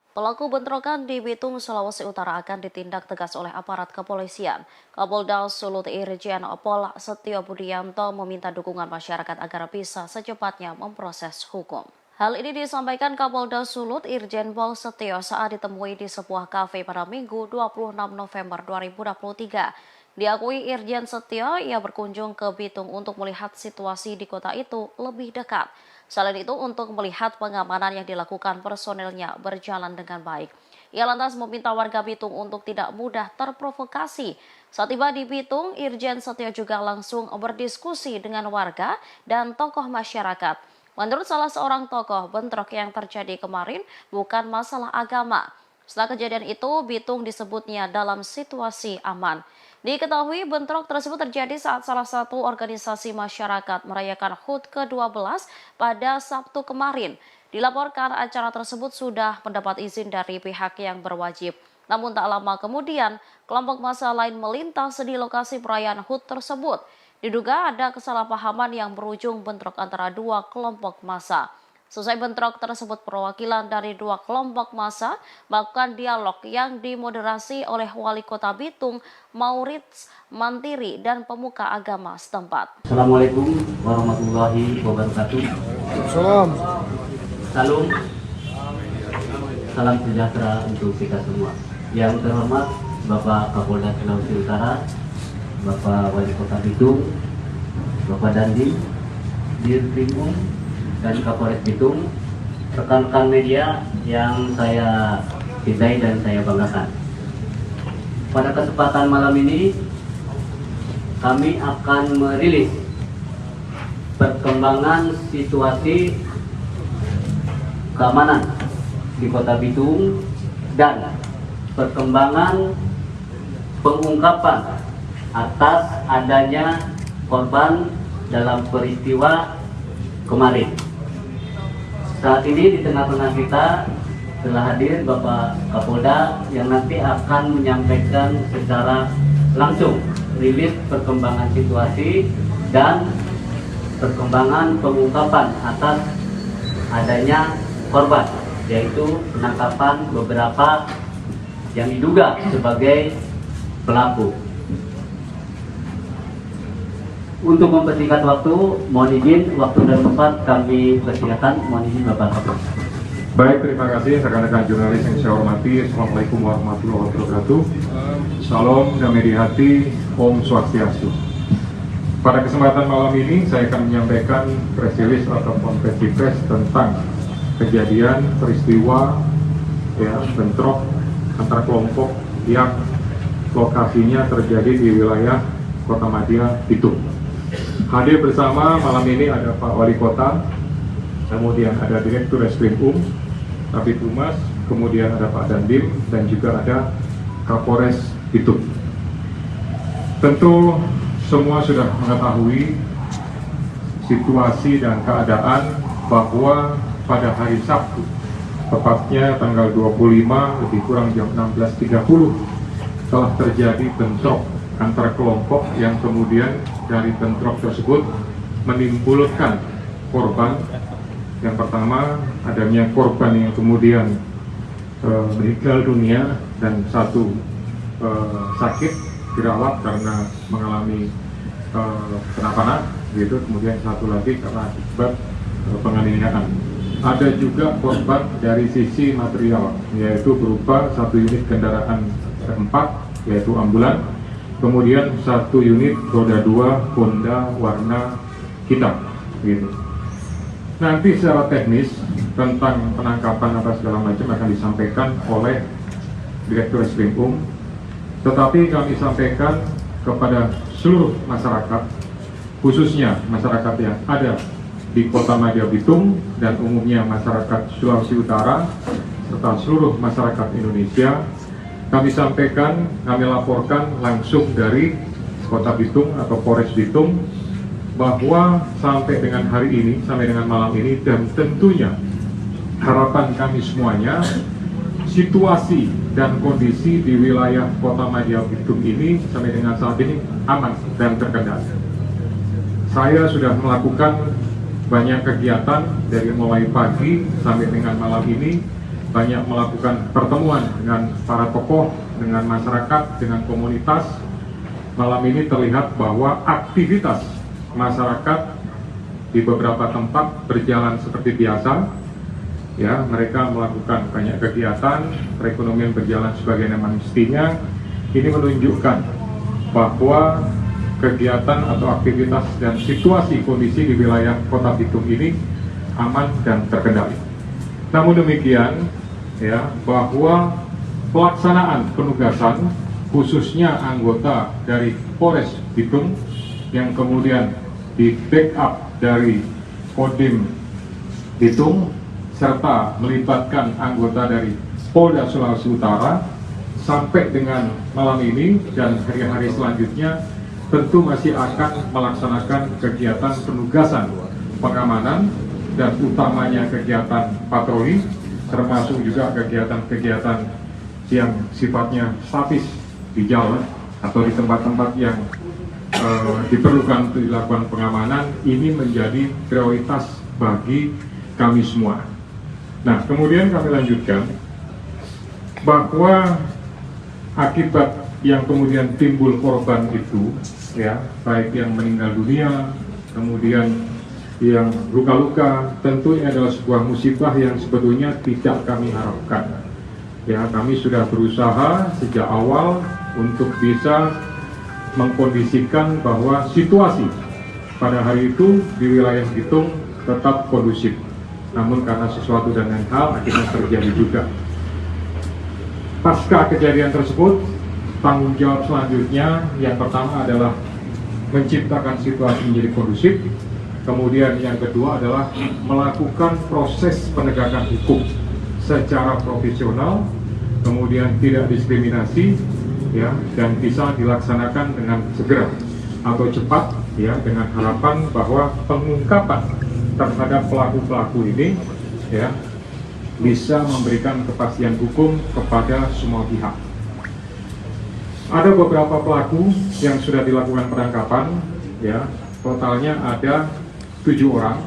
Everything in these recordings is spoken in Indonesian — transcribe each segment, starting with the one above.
Pelaku bentrokan di Bitung, Sulawesi Utara akan ditindak tegas oleh aparat kepolisian. Kapolda Sulut Irjen Pol Setio Budianto meminta dukungan masyarakat agar bisa secepatnya memproses hukum. Hal ini disampaikan Kapolda Sulut Irjen Pol Setio saat ditemui di sebuah kafe pada Minggu 26 November 2023. Diakui Irjen Setio, ia berkunjung ke Bitung untuk melihat situasi di kota itu lebih dekat. Selain itu, untuk melihat pengamanan yang dilakukan personelnya berjalan dengan baik. Ia lantas meminta warga Bitung untuk tidak mudah terprovokasi. Saat tiba di Bitung, Irjen Setio juga langsung berdiskusi dengan warga dan tokoh masyarakat. Menurut salah seorang tokoh, bentrok yang terjadi kemarin bukan masalah agama. Setelah kejadian itu, Bitung disebutnya dalam situasi aman. Diketahui bentrok tersebut terjadi saat salah satu organisasi masyarakat merayakan HUT ke-12 pada Sabtu kemarin. Dilaporkan acara tersebut sudah mendapat izin dari pihak yang berwajib. Namun tak lama kemudian, kelompok massa lain melintas di lokasi perayaan HUT tersebut. Diduga ada kesalahpahaman yang berujung bentrok antara dua kelompok massa. Selesai bentrok tersebut, perwakilan dari dua kelompok massa melakukan dialog yang dimoderasi oleh Wali Kota Bitung, Maurits Mantiri, dan pemuka agama setempat. Assalamualaikum warahmatullahi wabarakatuh. Salam. Salam sejahtera untuk kita semua. Yang terhormat Bapak Kapolda Sulawesi Utara, Bapak Wali Kota Bitung, Bapak Dandim, Dirkrimum, dan Kapolres Bitung, rekan-rekan media yang saya cintai dan saya banggakan. Pada kesempatan malam ini, kami akan merilis perkembangan situasi keamanan di Kota Bitung dan perkembangan pengungkapan atas adanya korban dalam peristiwa kemarin. Saat ini di tengah-tengah kita telah hadir Bapak Kapolda yang nanti akan menyampaikan secara langsung rilis perkembangan situasi dan perkembangan pengungkapan atas adanya korban, yaitu penangkapan beberapa yang diduga sebagai pelaku. Untuk mempersingkat waktu, mohon izin waktu dan tempat kami persilakan. Mohon izin Bapak Kapolda. Baik, terima kasih rekan-rekan jurnalis yang saya hormati. Assalamualaikum warahmatullahi wabarakatuh. Salam damai di hati, Om Swastiastu. Pada kesempatan malam ini saya akan menyampaikan press release atau konferensi pers tentang kejadian peristiwa bentrok antar kelompok yang lokasinya terjadi di wilayah Kota Madia, Bitung. Hadir bersama malam ini ada Pak Wali Kota, kemudian ada Direktur Reskrim Kabid Humas, kemudian ada Pak Dandim, dan juga ada Kapolres Bitung. Tentu semua sudah mengetahui situasi dan keadaan bahwa pada hari Sabtu, tepatnya tanggal 25 lebih kurang jam 16.30, telah terjadi bentrok antara kelompok yang kemudian dari bentrok tersebut menimbulkan korban. Yang pertama, adanya korban yang kemudian meninggal dunia dan satu sakit dirawat karena mengalami penampangan, gitu. Kemudian satu lagi karena akibat penganiayaan. Ada juga korban dari sisi material, yaitu berupa satu unit kendaraan R4, yaitu ambulan, kemudian satu unit roda 2 Honda warna hitam, gitu. Nanti secara teknis tentang penangkapan apa segala macam akan disampaikan oleh Direktur Reskrim, tetapi kami sampaikan kepada seluruh masyarakat, khususnya masyarakat yang ada di Kota Madia Bitung dan umumnya masyarakat Sulawesi Utara serta seluruh masyarakat Indonesia. Kami sampaikan, kami laporkan langsung dari Kota Bitung atau Polres Bitung bahwa sampai dengan hari ini, sampai dengan malam ini, dan tentunya harapan kami semuanya, situasi dan kondisi di wilayah Kota Madia Bitung ini sampai dengan saat ini aman dan terkendali. Saya sudah melakukan banyak kegiatan dari mulai pagi sampai dengan malam ini banyak melakukan pertemuan dengan para tokoh, dengan masyarakat, dengan komunitas. Malam ini terlihat bahwa aktivitas masyarakat di beberapa tempat berjalan seperti biasa. Ya, mereka melakukan banyak kegiatan, perekonomian berjalan sebagaimana mestinya. Ini menunjukkan bahwa kegiatan atau aktivitas dan situasi kondisi di wilayah Kota Bitung ini aman dan terkendali. Namun demikian, ya, bahwa pelaksanaan penugasan khususnya anggota dari Polres Bitung yang kemudian di backup dari Kodim Bitung serta melibatkan anggota dari Polda Sulawesi Utara sampai dengan malam ini dan hari-hari selanjutnya tentu masih akan melaksanakan kegiatan penugasan pengamanan dan utamanya kegiatan patroli, termasuk juga kegiatan-kegiatan yang sifatnya statis di jalan atau di tempat-tempat yang diperlukan untuk dilakukan pengamanan. Ini menjadi prioritas bagi kami semua. Nah, kemudian kami lanjutkan bahwa akibat yang kemudian timbul korban itu, ya, baik yang meninggal dunia, kemudian yang luka-luka, tentu ini adalah sebuah musibah yang sebetulnya tidak kami harapkan. Ya, kami sudah berusaha sejak awal untuk bisa mengkondisikan bahwa situasi pada hari itu di wilayah Bitung tetap kondusif. Namun karena sesuatu dan lain hal akhirnya terjadi juga. Pasca kejadian tersebut, tanggung jawab selanjutnya yang pertama adalah menciptakan situasi menjadi kondusif. Kemudian yang kedua adalah melakukan proses penegakan hukum secara profesional, kemudian tidak diskriminasi, ya, dan bisa dilaksanakan dengan segera atau cepat, ya, dengan harapan bahwa pengungkapan terhadap pelaku-pelaku ini, ya, bisa memberikan kepastian hukum kepada semua pihak. Ada beberapa pelaku yang sudah dilakukan penangkapan, ya, totalnya ada 7 orang,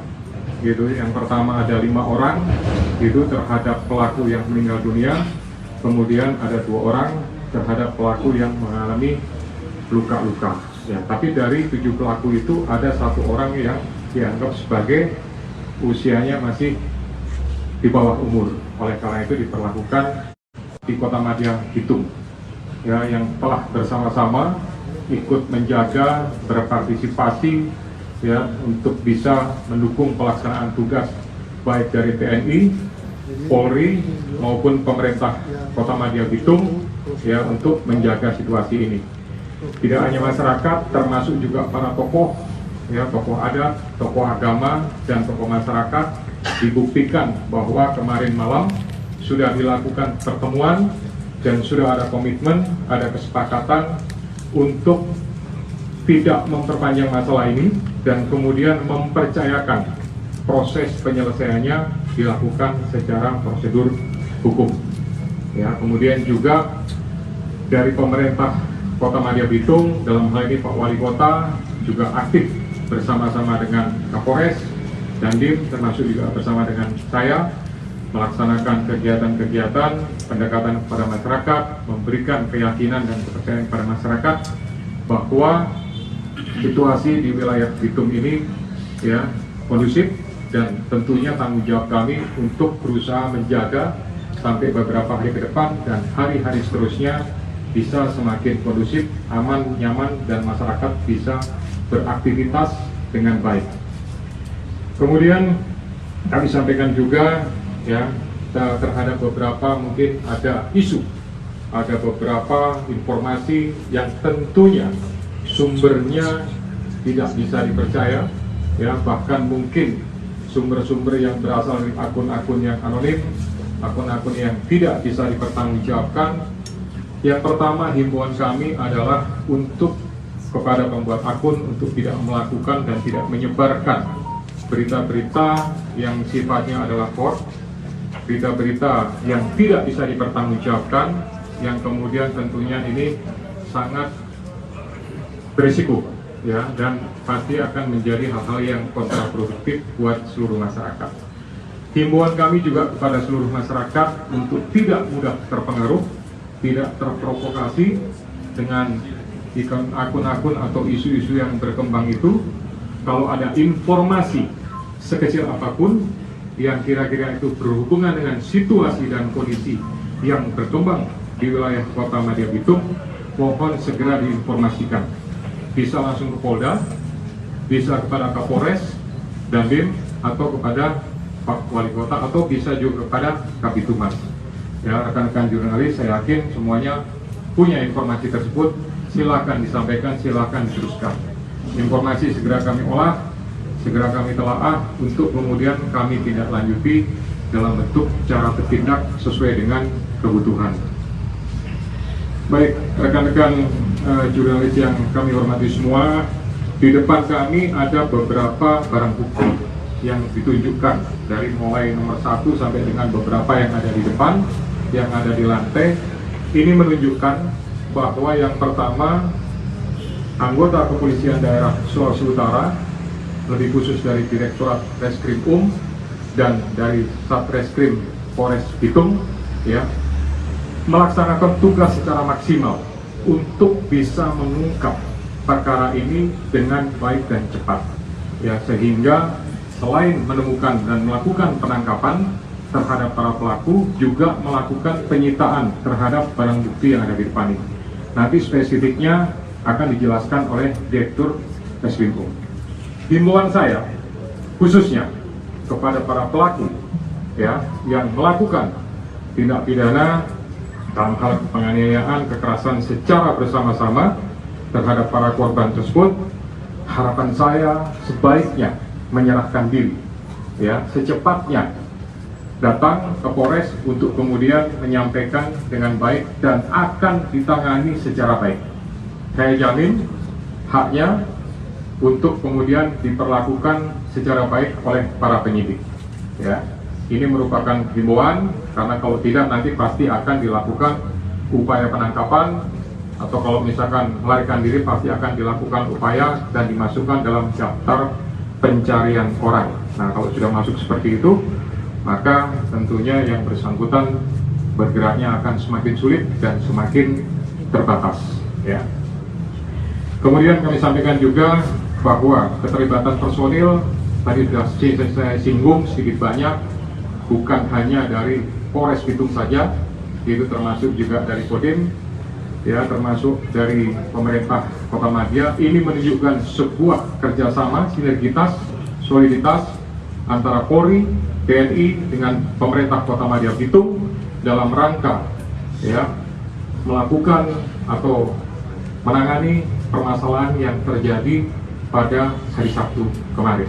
gitu. Yang pertama ada 5 orang, gitu, terhadap pelaku yang meninggal dunia. Kemudian ada 2 orang terhadap pelaku yang mengalami luka-luka. Ya, tapi dari 7 pelaku itu ada 1 orang yang dianggap sebagai usianya masih di bawah umur. Oleh karena itu diperlakukan di Kota Madya Bitung, ya, yang telah bersama-sama ikut menjaga, berpartisipasi, ya, untuk bisa mendukung pelaksanaan tugas baik dari TNI, Polri maupun pemerintah Kota Madya Bitung, ya, untuk menjaga situasi ini. Tidak hanya masyarakat, termasuk juga para tokoh, ya, tokoh adat, tokoh agama, dan tokoh masyarakat. Dibuktikan bahwa kemarin malam sudah dilakukan pertemuan dan sudah ada komitmen, ada kesepakatan untuk tidak memperpanjang masalah ini dan kemudian mempercayakan proses penyelesaiannya dilakukan secara prosedur hukum. Ya, kemudian juga dari pemerintah Kota Madya Bitung, dalam hal ini Pak Wali Kota juga aktif bersama-sama dengan Kapolres, Dandim, termasuk juga bersama dengan saya, melaksanakan kegiatan-kegiatan pendekatan kepada masyarakat, memberikan keyakinan dan kepercayaan kepada masyarakat bahwa situasi di wilayah Bitung ini, ya, kondusif, dan tentunya tanggung jawab kami untuk berusaha menjaga sampai beberapa hari ke depan dan hari-hari seterusnya bisa semakin kondusif, aman, nyaman, dan masyarakat bisa beraktivitas dengan baik. Kemudian kami sampaikan juga, ya, terhadap beberapa mungkin ada isu, ada beberapa informasi yang tentunya sumbernya tidak bisa dipercaya, ya, bahkan mungkin sumber-sumber yang berasal dari akun-akun yang anonim, akun-akun yang tidak bisa dipertanggungjawabkan. Yang pertama, himbauan kami adalah untuk kepada pembuat akun untuk tidak melakukan dan tidak menyebarkan berita-berita yang sifatnya adalah hoax, berita-berita yang tidak bisa dipertanggungjawabkan, yang kemudian tentunya ini sangat berisiko, ya, dan pasti akan menjadi hal-hal yang kontraproduktif buat seluruh masyarakat. Himbauan kami juga kepada seluruh masyarakat untuk tidak mudah terpengaruh, tidak terprovokasi dengan akun-akun atau isu-isu yang berkembang itu. Kalau ada informasi sekecil apapun yang kira-kira itu berhubungan dengan situasi dan kondisi yang berkembang di wilayah Kota Madya Bitung, mohon segera diinformasikan. Bisa langsung ke Polda, bisa kepada Kapolres, Dandim, atau kepada Pak Wali Kota, atau bisa juga kepada Kabitumas. Ya, rekan-rekan jurnalis, saya yakin semuanya punya informasi tersebut. Silakan disampaikan, silakan diteruskan. Informasi segera kami olah, segera kami telaah untuk kemudian kami tidak lanjuti dalam bentuk cara bertindak sesuai dengan kebutuhan. Baik, rekan-rekan jurnalis yang kami hormati semua, di depan kami ada beberapa barang bukti yang ditunjukkan dari mulai nomor 1 sampai dengan beberapa yang ada di depan, yang ada di lantai. Ini menunjukkan bahwa yang pertama, anggota kepolisian daerah Sulawesi Utara, lebih khusus dari Direktorat Reskrim dan dari Satreskrim Polres Bitung, ya, melaksanakan tugas secara maksimal untuk bisa mengungkap perkara ini dengan baik dan cepat, ya, sehingga selain menemukan dan melakukan penangkapan terhadap para pelaku, juga melakukan penyitaan terhadap barang bukti yang ada di depan ini. Nanti spesifiknya akan dijelaskan oleh Direktur Reskrim. Himbauan saya khususnya kepada para pelaku, ya, yang melakukan tindak pidana dalam hal penganiayaan, kekerasan secara bersama-sama terhadap para korban tersebut, harapan saya sebaiknya menyerahkan diri, ya, secepatnya datang ke Polres untuk kemudian menyampaikan dengan baik dan akan ditangani secara baik. Saya jamin haknya untuk kemudian diperlakukan secara baik oleh para penyidik, ya. Ini merupakan himbauan, karena kalau tidak nanti pasti akan dilakukan upaya penangkapan, atau kalau misalkan melarikan diri pasti akan dilakukan upaya dan dimasukkan dalam daftar pencarian orang. Nah, kalau sudah masuk seperti itu, maka tentunya yang bersangkutan bergeraknya akan semakin sulit dan semakin terbatas, ya. Kemudian kami sampaikan juga bahwa keterlibatan personil tadi sudah saya singgung sedikit banyak, bukan hanya dari Polres Bitung saja, itu termasuk juga dari Kodim, ya, termasuk dari pemerintah Kota Madya. Ini menunjukkan sebuah kerjasama, sinergitas, soliditas antara Polri, TNI dengan pemerintah Kota Madya Bitung dalam rangka, ya, melakukan atau menangani permasalahan yang terjadi pada hari Sabtu kemarin.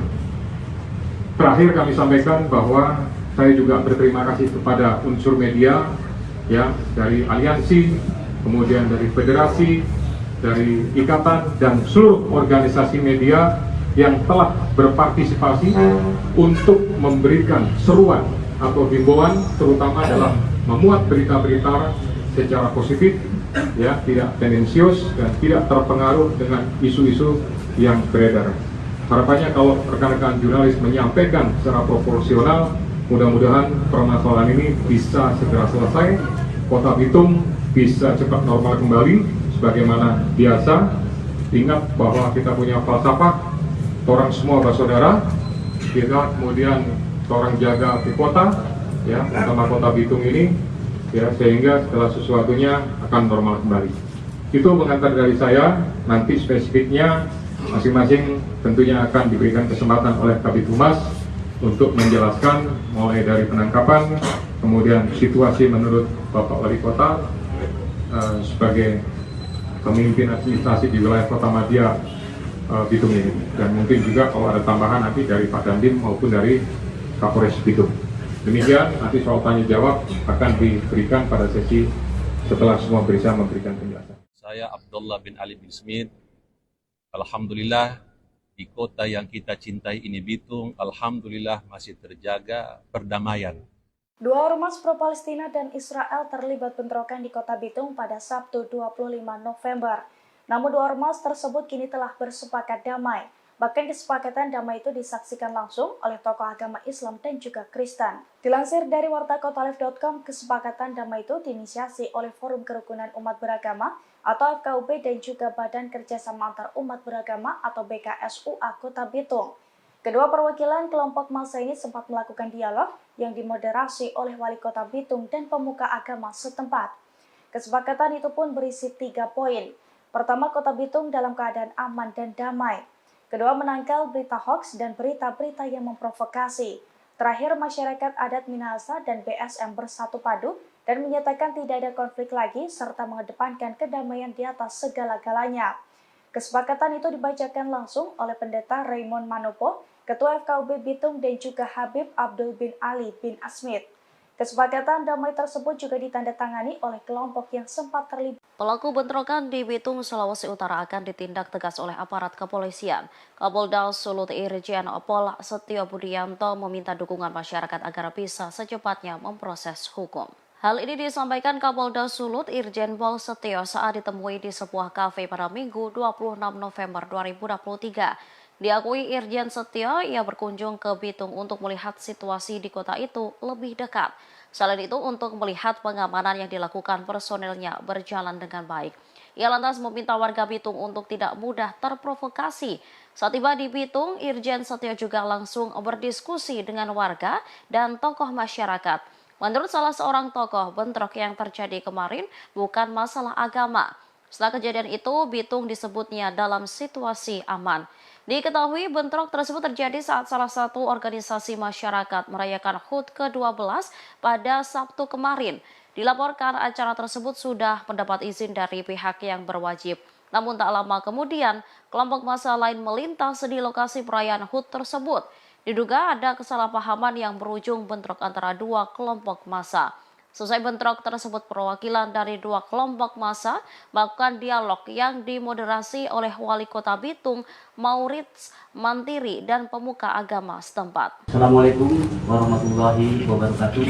Terakhir kami sampaikan bahwa saya juga berterima kasih kepada unsur media, ya, dari aliansi, kemudian dari federasi, dari ikatan dan seluruh organisasi media yang telah berpartisipasi untuk memberikan seruan atau himbauan, terutama dalam memuat berita-berita secara positif, ya, tidak tendensius dan tidak terpengaruh dengan isu-isu yang beredar. Harapannya kalau rekan-rekan jurnalis menyampaikan secara proporsional, mudah-mudahan permasalahan ini bisa segera selesai, Kota Bitung bisa cepat normal kembali sebagaimana biasa. Ingat bahwa kita punya falsafah, orang semua bersaudara, kita kemudian orang jaga di kota, ya, terutama Kota Bitung ini, ya, sehingga segala sesuatunya akan normal kembali. Itu pengantar dari saya. Nanti spesifiknya masing-masing tentunya akan diberikan kesempatan oleh Kabitumas untuk menjelaskan mulai dari penangkapan, kemudian situasi menurut Bapak Wali Kota sebagai pemimpin administrasi di wilayah Kota Madya Bitung ini, dan mungkin juga kalau ada tambahan nanti dari Pak Dandim maupun dari Kapolres Bitung. Demikian, nanti soal tanya jawab akan diberikan pada sesi setelah semua bisa memberikan penjelasan. Saya Abdullah bin Ali bin Smith. Alhamdulillah, di kota yang kita cintai ini Bitung, alhamdulillah masih terjaga perdamaian. Dua ormas pro-Palestina dan Israel terlibat bentrokan di Kota Bitung pada Sabtu 25 November. Namun dua ormas tersebut kini telah bersepakat damai. Bahkan kesepakatan damai itu disaksikan langsung oleh tokoh agama Islam dan juga Kristen. Dilansir dari wartakotalef.com, kesepakatan damai itu diinisiasi oleh Forum Kerukunan Umat Beragama atau FKUB dan juga Badan Kerjasama Antar Umat Beragama atau BKSUA Kota Bitung. Kedua perwakilan kelompok massa ini sempat melakukan dialog yang dimoderasi oleh Wali Kota Bitung dan pemuka agama setempat. Kesepakatan itu pun berisi 3 poin. Pertama, Kota Bitung dalam keadaan aman dan damai. Kedua, menangkal berita hoaks dan berita-berita yang memprovokasi. Terakhir, masyarakat adat Minahasa dan BSM bersatu padu dan menyatakan tidak ada konflik lagi serta mengedepankan kedamaian di atas segala-galanya. Kesepakatan itu dibacakan langsung oleh Pendeta Raymond Manopo, Ketua FKUB Bitung dan juga Habib Abdul bin Ali bin Asmid. Kesepakatan damai tersebut juga ditandatangani oleh kelompok yang sempat terlibat. Pelaku bentrokan di Bitung, Sulawesi Utara akan ditindak tegas oleh aparat kepolisian. Kapolda Sulut Irjen Pol Setio Budianto meminta dukungan masyarakat agar bisa secepatnya memproses hukum. Hal ini disampaikan Kapolda Sulut Irjen Pol Setio saat ditemui di sebuah kafe pada Minggu 26 November 2023. Diakui Irjen Setio, ia berkunjung ke Bitung untuk melihat situasi di kota itu lebih dekat. Selain itu, untuk melihat pengamanan yang dilakukan personelnya berjalan dengan baik. Ia lantas meminta warga Bitung untuk tidak mudah terprovokasi. Saat tiba di Bitung, Irjen Setio juga langsung berdiskusi dengan warga dan tokoh masyarakat. Menurut salah seorang tokoh, bentrok yang terjadi kemarin bukan masalah agama. Setelah kejadian itu, Bitung disebutnya dalam situasi aman. Diketahui bentrok tersebut terjadi saat salah satu organisasi masyarakat merayakan HUT ke-12 pada Sabtu kemarin. Dilaporkan acara tersebut sudah mendapat izin dari pihak yang berwajib. Namun tak lama kemudian, kelompok massa lain melintas di lokasi perayaan HUT tersebut. Diduga ada kesalahpahaman yang berujung bentrok antara dua kelompok massa. Selesai bentrok tersebut, perwakilan dari dua kelompok massa melakukan dialog yang dimoderasi oleh Wali Kota Bitung, Maurits Mantiri, dan pemuka agama setempat. Assalamualaikum warahmatullahi wabarakatuh.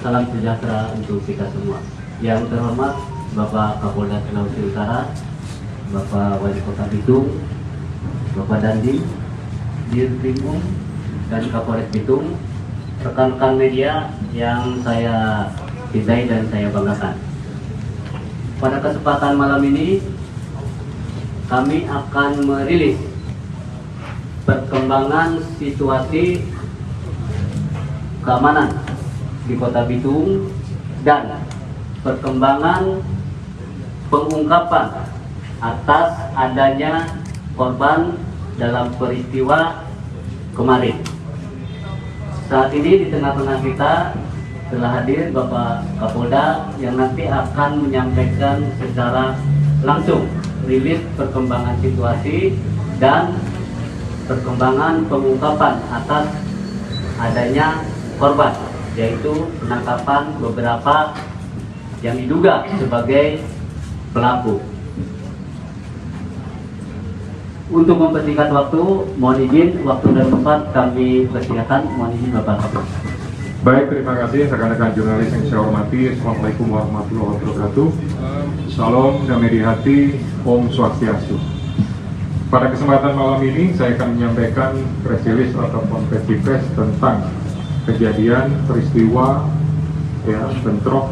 Salam sejahtera untuk kita semua. Yang terhormat Bapak Kapolda Sulawesi Utara, Bapak Wali Kota Bitung, Bapak Dandim, Dirkrimum, dan Kapolres Bitung, rekan-rekan media yang saya cintai dan saya banggakan. Pada kesempatan malam ini, kami akan merilis perkembangan situasi keamanan di Kota Bitung dan perkembangan pengungkapan atas adanya korban dalam peristiwa kemarin. Saat ini di tengah-tengah kita telah hadir Bapak Kapolda yang nanti akan menyampaikan secara langsung rilis perkembangan situasi dan perkembangan pengungkapan atas adanya korban, yaitu penangkapan beberapa yang diduga sebagai pelaku. Untuk mempersingkat waktu, mohon izin waktu dan tempat kami persilakan. Mohon izin Bapak Kapolda. Baik, terima kasih rekan-rekan jurnalis yang saya hormati. Assalamualaikum warahmatullahi wabarakatuh. Salam damai di hati, Om Swastiastu. Pada kesempatan malam ini saya akan menyampaikan press release atau konferensi pers tentang kejadian peristiwa bentrok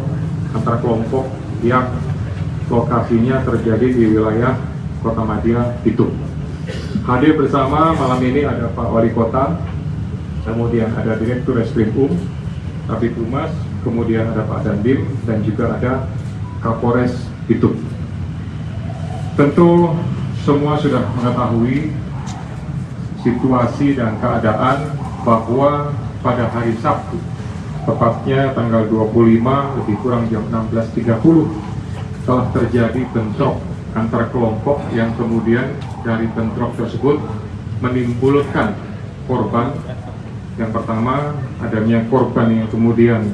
antara kelompok yang lokasinya terjadi di wilayah Kota Madia, Bitung. Hadir bersama malam ini ada Pak Wali Kota, kemudian ada Direktur Reskrim Kabid Humas, kemudian ada Pak Dandim, dan juga ada Kapolres Bitung. Tentu semua sudah mengetahui situasi dan keadaan bahwa pada hari Sabtu, tepatnya tanggal 25 lebih kurang jam 16.30, telah terjadi bentrok antar kelompok yang kemudian dari bentrok tersebut menimbulkan korban. Yang pertama, adanya korban yang kemudian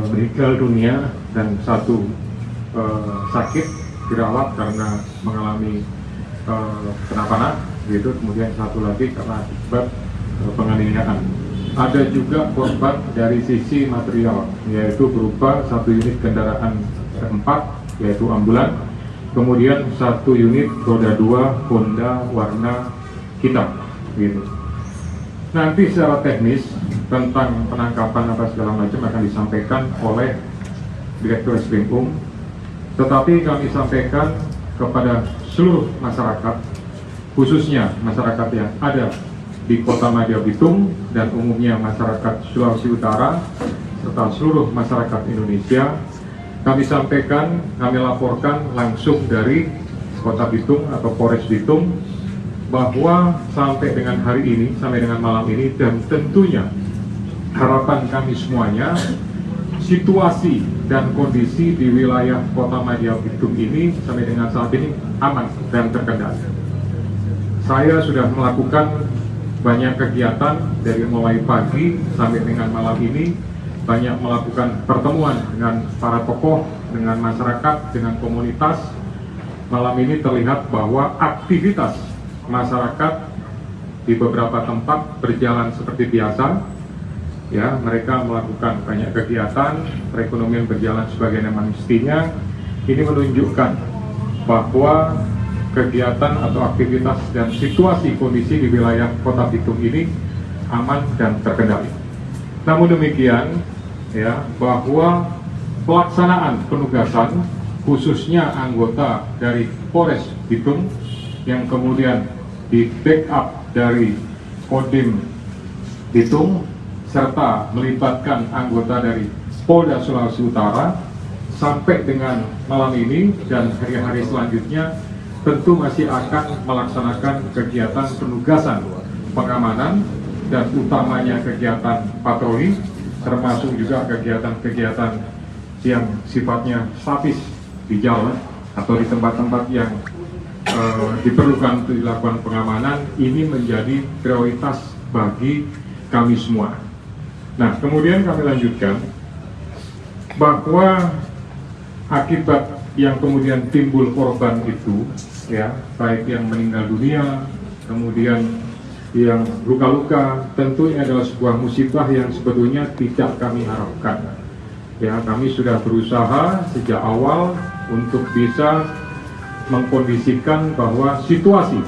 meninggal dunia dan satu sakit dirawat karena mengalami penapa-napa, gitu. Kemudian satu lagi karena akibat penganiayaan. Ada juga korban dari sisi material, yaitu berupa satu unit kendaraan keempat, yaitu ambulan, kemudian 1 unit roda 2 Honda warna hitam, gitu. Nanti secara teknis tentang penangkapan apa segala macam akan disampaikan oleh Direktur Reskrim, tetapi kami sampaikan kepada seluruh masyarakat, khususnya masyarakat yang ada di Kota Madya Bitung dan umumnya masyarakat Sulawesi Utara serta seluruh masyarakat Indonesia. Kami sampaikan, kami laporkan langsung dari Kota Bitung atau Polres Bitung bahwa sampai dengan hari ini, sampai dengan malam ini, dan tentunya harapan kami semuanya, situasi dan kondisi di wilayah Kota Madya Bitung ini sampai dengan saat ini aman dan terkendali. Saya sudah melakukan banyak kegiatan dari mulai pagi sampai dengan malam ini, banyak melakukan pertemuan dengan para tokoh, dengan masyarakat, dengan komunitas. Malam ini terlihat bahwa aktivitas masyarakat di beberapa tempat berjalan seperti biasa. Ya, mereka melakukan banyak kegiatan, perekonomian berjalan sebagaimana mestinya. Ini menunjukkan bahwa kegiatan atau aktivitas dan situasi kondisi di wilayah Kota Bitung ini aman dan terkendali. Namun demikian, ya, bahwa pelaksanaan penugasan khususnya anggota dari Polres Bitung yang kemudian di backup dari Kodim Bitung serta melibatkan anggota dari Polda Sulawesi Utara sampai dengan malam ini dan hari-hari selanjutnya tentu masih akan melaksanakan kegiatan penugasan pengamanan dan utamanya kegiatan patroli, termasuk juga kegiatan-kegiatan yang sifatnya statis di jalan atau di tempat-tempat yang diperlukan untuk dilakukan pengamanan. Ini menjadi prioritas bagi kami semua. Nah, kemudian kami lanjutkan bahwa akibat yang kemudian timbul korban itu, ya, baik yang meninggal dunia, kemudian yang luka-luka, tentu ini adalah sebuah musibah yang sebetulnya tidak kami harapkan. Ya, kami sudah berusaha sejak awal untuk bisa mengkondisikan bahwa situasi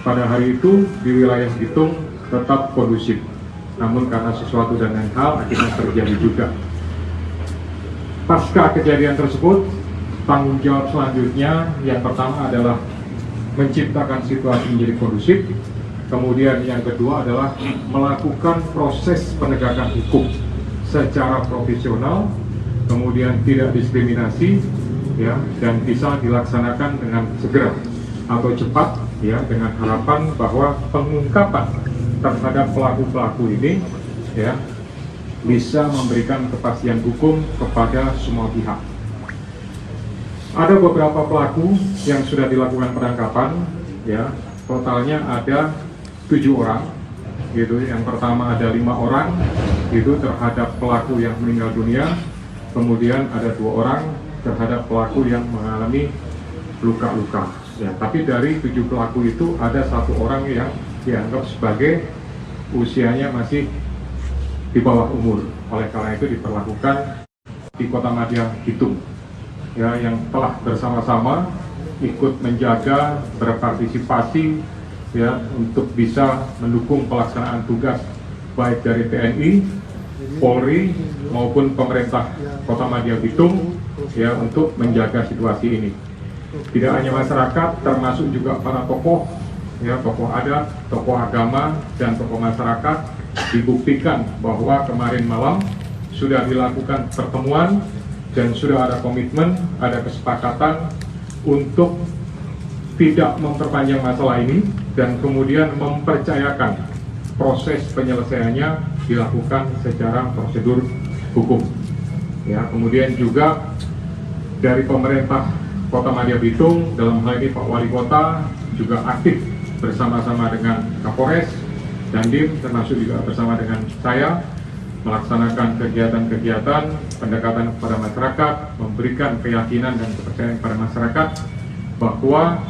pada hari itu di wilayah Bitung tetap kondusif. Namun karena sesuatu dan lain hal akhirnya terjadi juga. Pasca kejadian tersebut, tanggung jawab selanjutnya yang pertama adalah menciptakan situasi menjadi kondusif, kemudian yang kedua adalah melakukan proses penegakan hukum secara profesional, kemudian tidak diskriminasi, ya, dan bisa dilaksanakan dengan segera atau cepat, ya, dengan harapan bahwa pengungkapan terhadap pelaku-pelaku ini, ya, bisa memberikan kepastian hukum kepada semua pihak. Ada beberapa pelaku yang sudah dilakukan penangkapan, ya, totalnya ada 7 orang, gitu. Yang pertama ada 5 orang, itu terhadap pelaku yang meninggal dunia, kemudian ada 2 orang terhadap pelaku yang mengalami luka-luka. Ya, tapi dari 7 pelaku itu ada 1 orang yang dianggap sebagai usianya masih di bawah umur. Oleh karena itu diperlakukan di Kota Madya Bitung, ya, yang telah bersama-sama ikut menjaga, berpartisipasi, ya, untuk bisa mendukung pelaksanaan tugas baik dari TNI, Polri maupun pemerintah Kota Madya Bitung, ya, untuk menjaga situasi ini. Tidak hanya masyarakat, termasuk juga para tokoh, ya, tokoh adat, tokoh agama, dan tokoh masyarakat. Dibuktikan bahwa kemarin malam sudah dilakukan pertemuan dan sudah ada komitmen, ada kesepakatan untuk tidak memperpanjang masalah ini dan kemudian mempercayakan proses penyelesaiannya dilakukan secara prosedur hukum. Ya, kemudian juga dari pemerintah Kota Madya Bitung, dalam hal ini Pak Wali Kota juga aktif bersama-sama dengan Kapolres, Dandim, termasuk juga bersama dengan saya, melaksanakan kegiatan-kegiatan pendekatan kepada masyarakat, memberikan keyakinan dan kepercayaan kepada masyarakat bahwa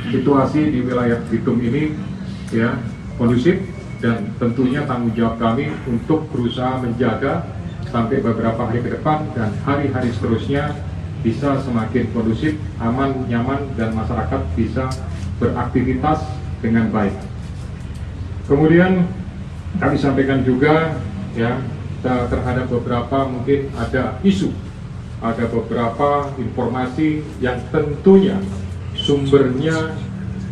situasi di wilayah Bitung ini, ya, kondusif, dan tentunya tanggung jawab kami untuk berusaha menjaga sampai beberapa hari ke depan dan hari-hari seterusnya bisa semakin kondusif, aman, nyaman, dan masyarakat bisa beraktivitas dengan baik. Kemudian kami sampaikan juga ya terhadap beberapa mungkin ada isu, ada beberapa informasi yang tentunya sumbernya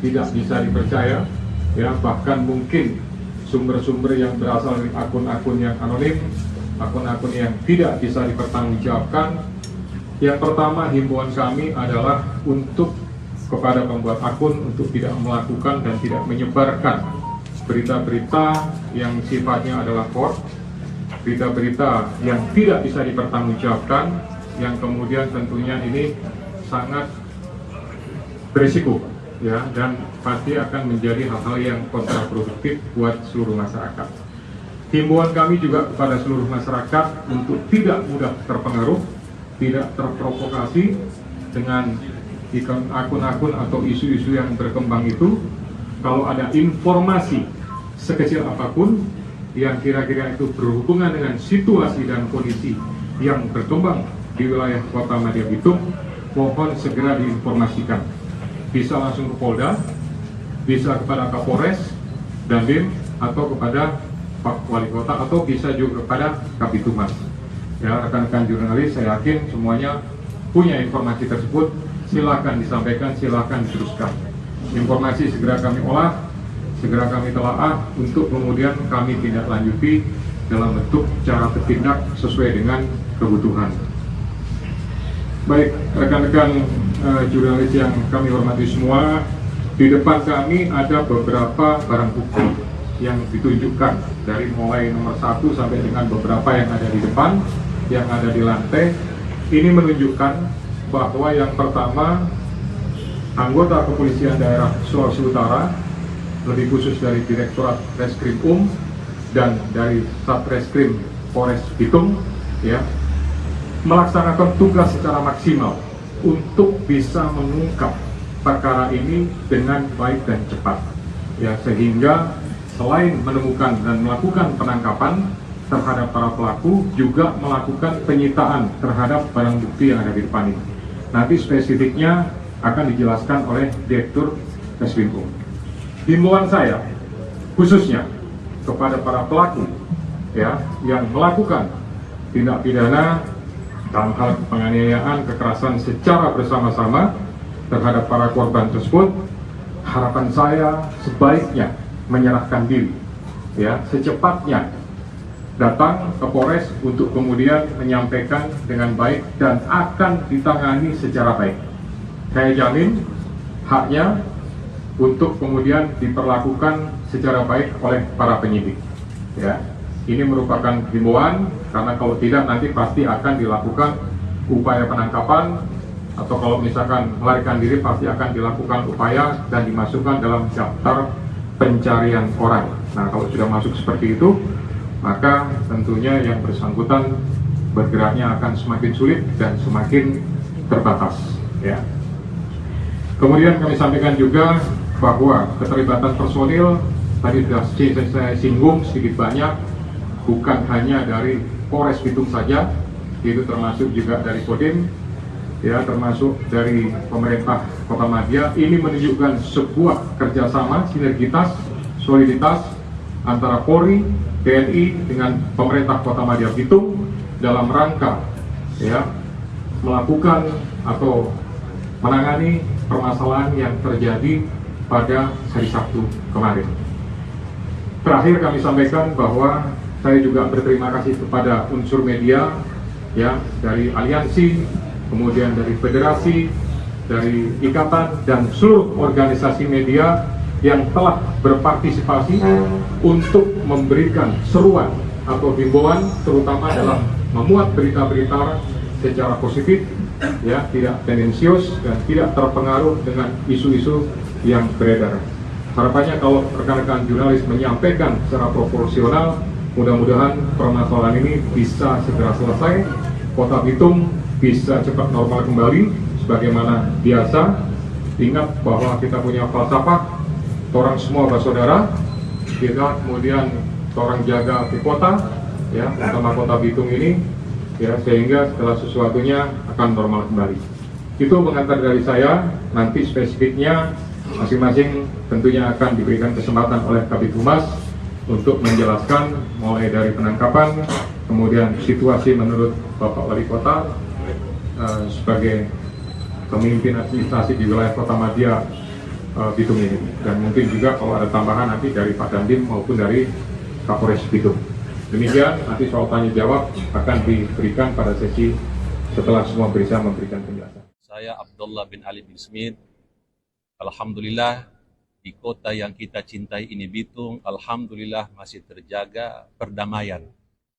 tidak bisa dipercaya, ya bahkan mungkin sumber-sumber yang berasal dari akun-akun yang anonim, akun-akun yang tidak bisa dipertanggungjawabkan. Yang pertama, himbauan kami adalah untuk kepada pembuat akun untuk tidak melakukan dan tidak menyebarkan berita-berita yang sifatnya adalah hoax, berita-berita yang tidak bisa dipertanggungjawabkan, yang kemudian tentunya ini sangat berisiko, ya, dan pasti akan menjadi hal-hal yang kontraproduktif buat seluruh masyarakat. Himbauan kami juga kepada seluruh masyarakat untuk tidak mudah terpengaruh, tidak terprovokasi dengan akun-akun atau isu-isu yang berkembang itu. Kalau ada informasi sekecil apapun yang kira-kira itu berhubungan dengan situasi dan kondisi yang berkembang di wilayah Kota Madya Bitung, mohon segera diinformasikan. Bisa langsung ke Polda, bisa kepada Kapolres, Dandim, atau kepada Pak Wali Kota, atau bisa juga kepada Kabitumas. Ya, rekan-rekan jurnalis, saya yakin semuanya punya informasi tersebut. Silakan disampaikan, silakan diteruskan. Informasi segera kami olah, segera kami telaah untuk kemudian kami tindak lanjuti dalam bentuk cara bertindak sesuai dengan kebutuhan. Baik, rekan-rekan jurnalis yang kami hormati semua, di depan kami ada beberapa barang bukti yang ditunjukkan dari mulai nomor 1 sampai dengan beberapa yang ada di depan, yang ada di lantai. Ini menunjukkan bahwa yang pertama, anggota kepolisian daerah Sulawesi Utara, lebih khusus dari Direktorat Reskrim dan dari Satreskrim Polres Bitung, ya, melaksanakan tugas secara maksimal untuk bisa mengungkap perkara ini dengan baik dan cepat, ya, sehingga selain menemukan dan melakukan penangkapan terhadap para pelaku, juga melakukan penyitaan terhadap barang bukti yang ada di depan ini. Nanti spesifiknya akan dijelaskan oleh Direktur Reskrim. Himbauan saya khususnya kepada para pelaku, ya, yang melakukan tindak pidana dalam hal penganiayaan, kekerasan secara bersama-sama terhadap para korban tersebut, harapan saya sebaiknya menyerahkan diri, ya, secepatnya datang ke Polres untuk kemudian menyampaikan dengan baik dan akan ditangani secara baik. Saya jamin haknya untuk kemudian diperlakukan secara baik oleh para penyidik. Ya, ini merupakan himbauan, karena kalau tidak nanti pasti akan dilakukan upaya penangkapan, atau kalau misalkan melarikan diri pasti akan dilakukan upaya dan dimasukkan dalam daftar pencarian orang. Nah, kalau sudah masuk seperti itu, maka tentunya yang bersangkutan bergeraknya akan semakin sulit dan semakin terbatas, ya. Kemudian kami sampaikan juga bahwa keterlibatan personil tadi sudah saya singgung sedikit banyak, bukan hanya dari Polres Bitung saja, itu termasuk juga dari Kodim, ya, termasuk dari pemerintah Kota Madya. Ini menunjukkan sebuah kerjasama, sinergitas, soliditas antara Polri, TNI dengan pemerintah Kota Madya Bitung dalam rangka, ya, melakukan atau menangani permasalahan yang terjadi pada hari Sabtu kemarin. Terakhir kami sampaikan bahwa saya juga berterima kasih kepada unsur media, ya, dari aliansi, kemudian dari federasi, dari ikatan dan seluruh organisasi media yang telah berpartisipasi untuk memberikan seruan atau himbauan, terutama dalam memuat berita-berita secara positif, ya, tidak tendensius dan tidak terpengaruh dengan isu-isu yang beredar. Harapannya kalau rekan-rekan jurnalis menyampaikan secara proporsional, mudah-mudahan permasalahan ini bisa segera selesai, Kota Bitung bisa cepat normal kembali sebagaimana biasa. Ingat bahwa kita punya falsafah, orang semua bersaudara, kita kemudian orang jaga di kota, ya, terutama Kota Bitung ini, ya, sehingga segala sesuatunya akan akan normal kembali. Itu pengantar dari saya. Nanti spesifiknya masing-masing tentunya akan diberikan kesempatan oleh Kabid Humas untuk menjelaskan mulai dari penangkapan, kemudian situasi menurut Bapak Wali Kota sebagai pemimpin administrasi di wilayah Kota Madya Bitung ini, dan mungkin juga kalau ada tambahan nanti dari Pak Dandim maupun dari Kapolres Bitung. Demikian, nanti soal tanya jawab akan diberikan pada sesi setelah semua bisa memberikan penjelasan. Saya Abdullah bin Ali bin Smith. Alhamdulillah di kota yang kita cintai ini Bitung, alhamdulillah masih terjaga perdamaian.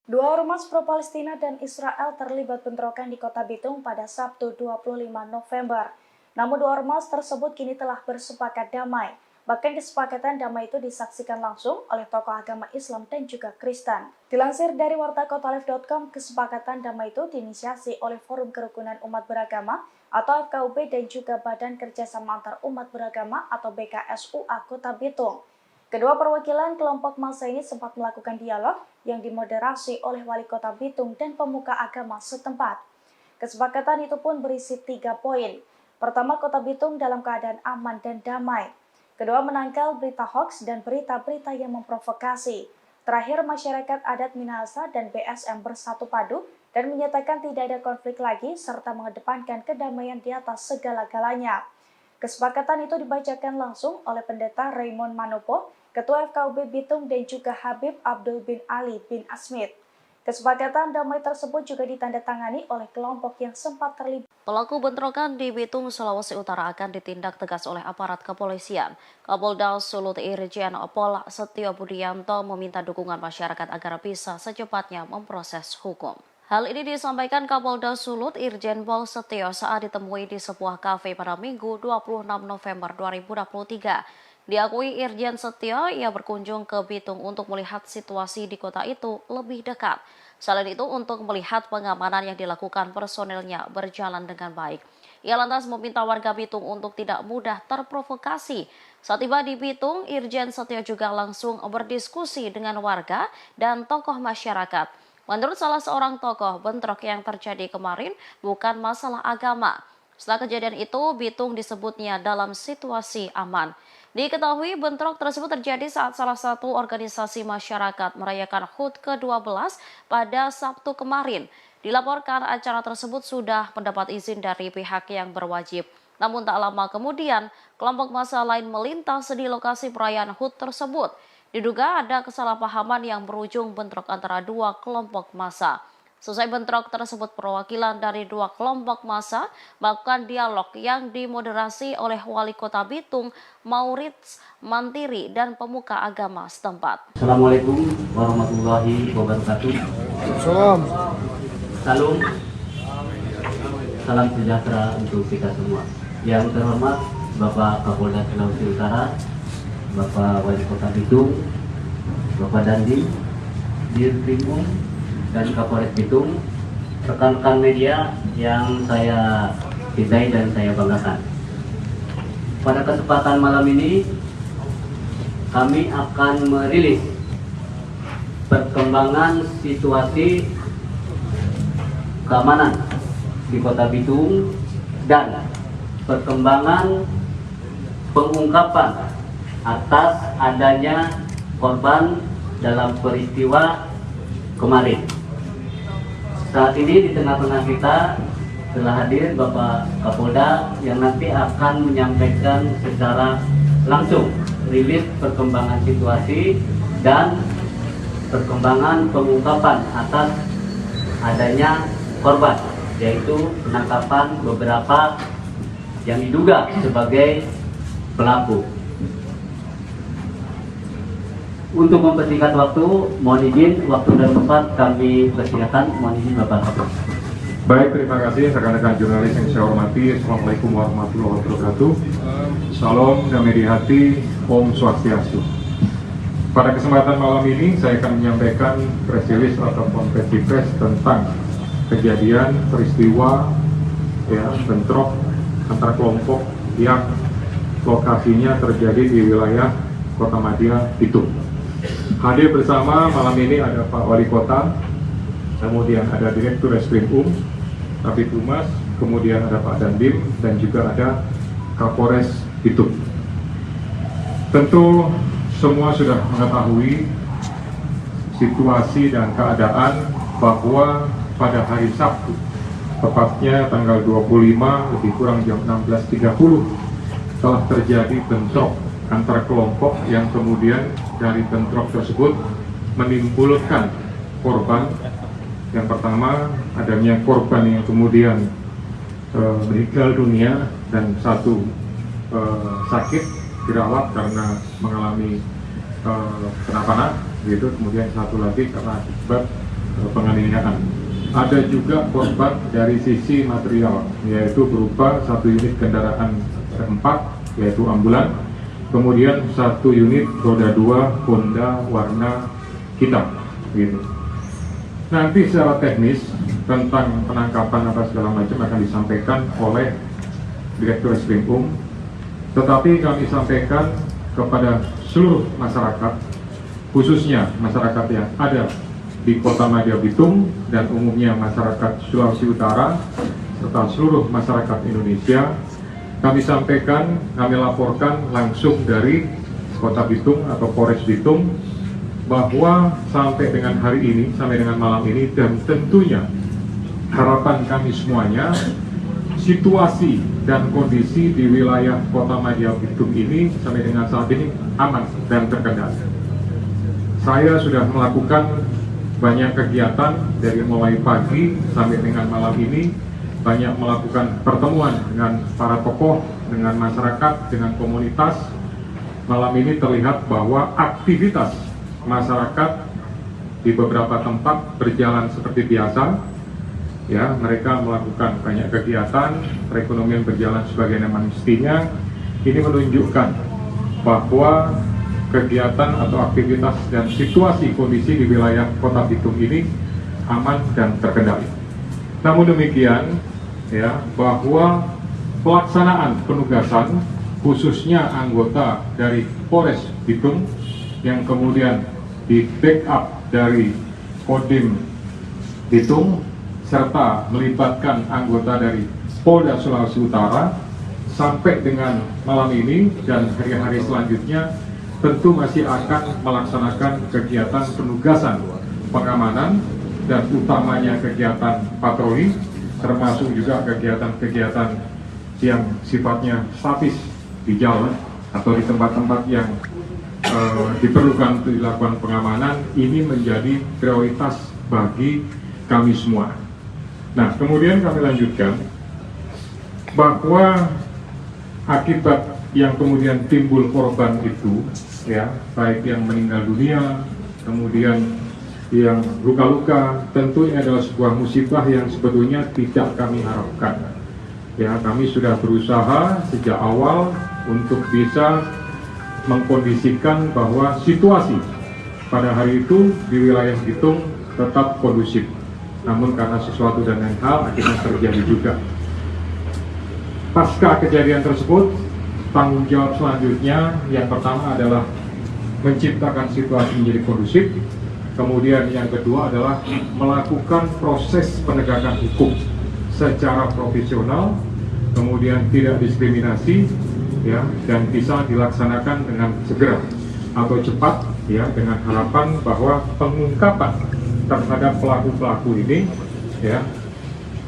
Dua ormas pro-Palestina dan Israel terlibat bentrokan di kota Bitung pada Sabtu 25 November. Namun dua ormas tersebut kini telah bersepakat damai. Bahkan kesepakatan damai itu disaksikan langsung oleh tokoh agama Islam dan juga Kristen. Dilansir dari wartakotalive.com, kesepakatan damai itu diinisiasi oleh Forum Kerukunan Umat Beragama atau FKUB dan juga Badan Kerjasama Antar Umat Beragama atau BKSUA Kota Bitung. Kedua perwakilan kelompok massa ini sempat melakukan dialog yang dimoderasi oleh Wali Kota Bitung dan pemuka agama setempat. Kesepakatan itu pun berisi 3 poin. Pertama, Kota Bitung dalam keadaan aman dan damai. Kedua, menangkal berita hoaks dan berita-berita yang memprovokasi. Terakhir, masyarakat adat Minahasa dan BSM bersatu padu dan menyatakan tidak ada konflik lagi serta mengedepankan kedamaian di atas segala-galanya. Kesepakatan itu dibacakan langsung oleh Pendeta Raymond Manopo, Ketua FKUB Bitung dan juga Habib Abdul bin Ali bin Asmid. Kesepakatan damai tersebut juga ditandatangani oleh kelompok yang sempat terlibat. Pelaku bentrokan di Bitung, Sulawesi Utara akan ditindak tegas oleh aparat kepolisian. Kapolda Sulut Irjen Pol Setio Budianto meminta dukungan masyarakat agar bisa secepatnya memproses hukum. Hal ini disampaikan Kapolda Sulut Irjen Pol Setio saat ditemui di sebuah kafe pada Minggu 26 November 2023. Diakui Irjen Setio, ia berkunjung ke Bitung untuk melihat situasi di kota itu lebih dekat. Selain itu, untuk melihat pengamanan yang dilakukan personelnya berjalan dengan baik. Ia lantas meminta warga Bitung untuk tidak mudah terprovokasi. Saat tiba di Bitung, Irjen Setio juga langsung berdiskusi dengan warga dan tokoh masyarakat. Menurut salah seorang tokoh, bentrok yang terjadi kemarin bukan masalah agama. Setelah kejadian itu, Bitung disebutnya dalam situasi aman. Diketahui bentrok tersebut terjadi saat salah satu organisasi masyarakat merayakan HUT ke-12 pada Sabtu kemarin. Dilaporkan acara tersebut sudah mendapat izin dari pihak yang berwajib. Namun tak lama kemudian, kelompok massa lain melintas di lokasi perayaan HUT tersebut. Diduga ada kesalahpahaman yang berujung bentrok antara dua kelompok massa. Selesai bentrok tersebut, perwakilan dari dua kelompok massa melakukan dialog yang dimoderasi oleh Wali Kota Bitung, Maurits Mantiri, dan pemuka agama setempat. Assalamualaikum warahmatullahi wabarakatuh. Salam sejahtera untuk kita semua. Yang terhormat Bapak Kapolda Sulawesi Utara, Bapak Wali Kota Bitung, Bapak Dandim, Dirkrimum, dan Kapolres Bitung, rekan-rekan media yang saya cintai dan saya banggakan. Pada kesempatan malam ini, kami akan merilis perkembangan situasi keamanan di Kota Bitung dan perkembangan pengungkapan atas adanya korban dalam peristiwa kemarin. Saat ini di tengah-tengah kita telah hadir Bapak Kapolda yang nanti akan menyampaikan secara langsung rilis perkembangan situasi dan perkembangan pengungkapan atas adanya korban, yaitu penangkapan beberapa yang diduga sebagai pelaku. Untuk mempersingkat waktu, mohon izin waktu dan tempat kami persilakan. Mohon izin Bapak Kapolda. Baik, terima kasih rekan-rekan jurnalis yang saya hormati. Assalamualaikum warahmatullahi wabarakatuh. Salam damai di hati, Om Swastiastu. Pada kesempatan malam ini saya akan menyampaikan press release atau konferensi pers tentang kejadian peristiwa bentrok antara kelompok yang lokasinya terjadi di wilayah Kota Madya Bitung. Hadir bersama malam ini ada Pak Wali Kota, kemudian ada Direktur Reskrim Kabid Humas, kemudian ada Pak Dandim, dan juga ada Kapolres Bitung. Tentu semua sudah mengetahui situasi dan keadaan bahwa pada hari Sabtu, tepatnya tanggal 25 lebih kurang jam 16.30, telah terjadi bentrok antar kelompok yang kemudian dari bentrok tersebut menimbulkan korban. Yang pertama, adanya korban yang kemudian meninggal dunia dan satu sakit dirawat karena mengalami kenapa-napa gitu, kemudian satu lagi karena akibat penganiayaan. Ada juga korban dari sisi material, yaitu berupa satu unit kendaraan keempat, yaitu ambulan, kemudian satu unit roda 2 Honda warna hitam gitu. Nanti secara teknis tentang penangkapan apa segala macam akan disampaikan oleh Direktur Reskrim, tetapi kami sampaikan kepada seluruh masyarakat, khususnya masyarakat yang ada di Kota Madya Bitung dan umumnya masyarakat Sulawesi Utara serta seluruh masyarakat Indonesia. Kami sampaikan, kami laporkan langsung dari Kota Bitung atau Polres Bitung bahwa sampai dengan hari ini, sampai dengan malam ini, dan tentunya harapan kami semuanya, situasi dan kondisi di wilayah Kota Madya Bitung ini sampai dengan saat ini aman dan terkendali. Saya sudah melakukan banyak kegiatan dari mulai pagi sampai dengan malam ini, banyak melakukan pertemuan dengan para tokoh, dengan masyarakat, dengan komunitas. Malam ini terlihat bahwa aktivitas masyarakat di beberapa tempat berjalan seperti biasa. Ya, mereka melakukan banyak kegiatan, perekonomian berjalan sebagaimana mestinya. Ini menunjukkan bahwa kegiatan atau aktivitas dan situasi kondisi di wilayah Kota Bitung ini aman dan terkendali. Namun demikian, ya, bahwa pelaksanaan penugasan khususnya anggota dari Polres Bitung yang kemudian di backup dari Kodim Bitung serta melibatkan anggota dari Polda Sulawesi Utara sampai dengan malam ini dan hari-hari selanjutnya tentu masih akan melaksanakan kegiatan penugasan pengamanan dan utamanya kegiatan patroli, termasuk juga kegiatan-kegiatan yang sifatnya statis di jalan atau di tempat-tempat yang diperlukan untuk dilakukan pengamanan. Ini menjadi prioritas bagi kami semua. Nah, kemudian kami lanjutkan bahwa akibat yang kemudian timbul korban itu, ya, baik yang meninggal dunia, kemudian yang luka-luka, tentu ini adalah sebuah musibah yang sebetulnya tidak kami harapkan. Ya, kami sudah berusaha sejak awal untuk bisa mengkondisikan bahwa situasi pada hari itu di wilayah Bitung tetap kondusif. Namun karena sesuatu dan lain hal akhirnya terjadi juga. Pasca kejadian tersebut, tanggung jawab selanjutnya yang pertama adalah menciptakan situasi menjadi kondusif, kemudian yang kedua adalah melakukan proses penegakan hukum secara profesional, kemudian tidak diskriminasi, ya, dan bisa dilaksanakan dengan segera atau cepat, ya, dengan harapan bahwa pengungkapan terhadap pelaku-pelaku ini, ya,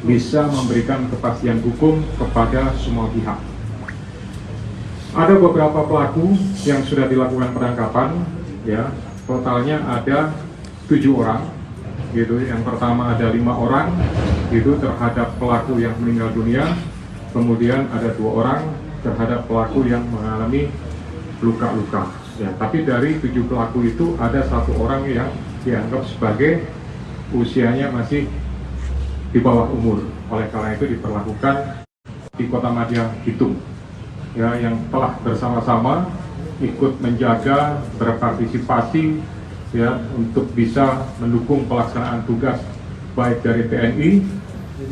bisa memberikan kepastian hukum kepada semua pihak. Ada beberapa pelaku yang sudah dilakukan penangkapan, ya, totalnya ada 7 orang, gitu. Yang pertama ada 5 orang, gitu, terhadap pelaku yang meninggal dunia, kemudian ada 2 orang terhadap pelaku yang mengalami luka-luka. Ya, tapi dari 7 pelaku itu ada 1 orang yang dianggap sebagai usianya masih di bawah umur. Oleh karena itu diperlakukan di Kota Madya Bitung, ya, yang telah bersama-sama ikut menjaga, berpartisipasi, ya, untuk bisa mendukung pelaksanaan tugas baik dari TNI,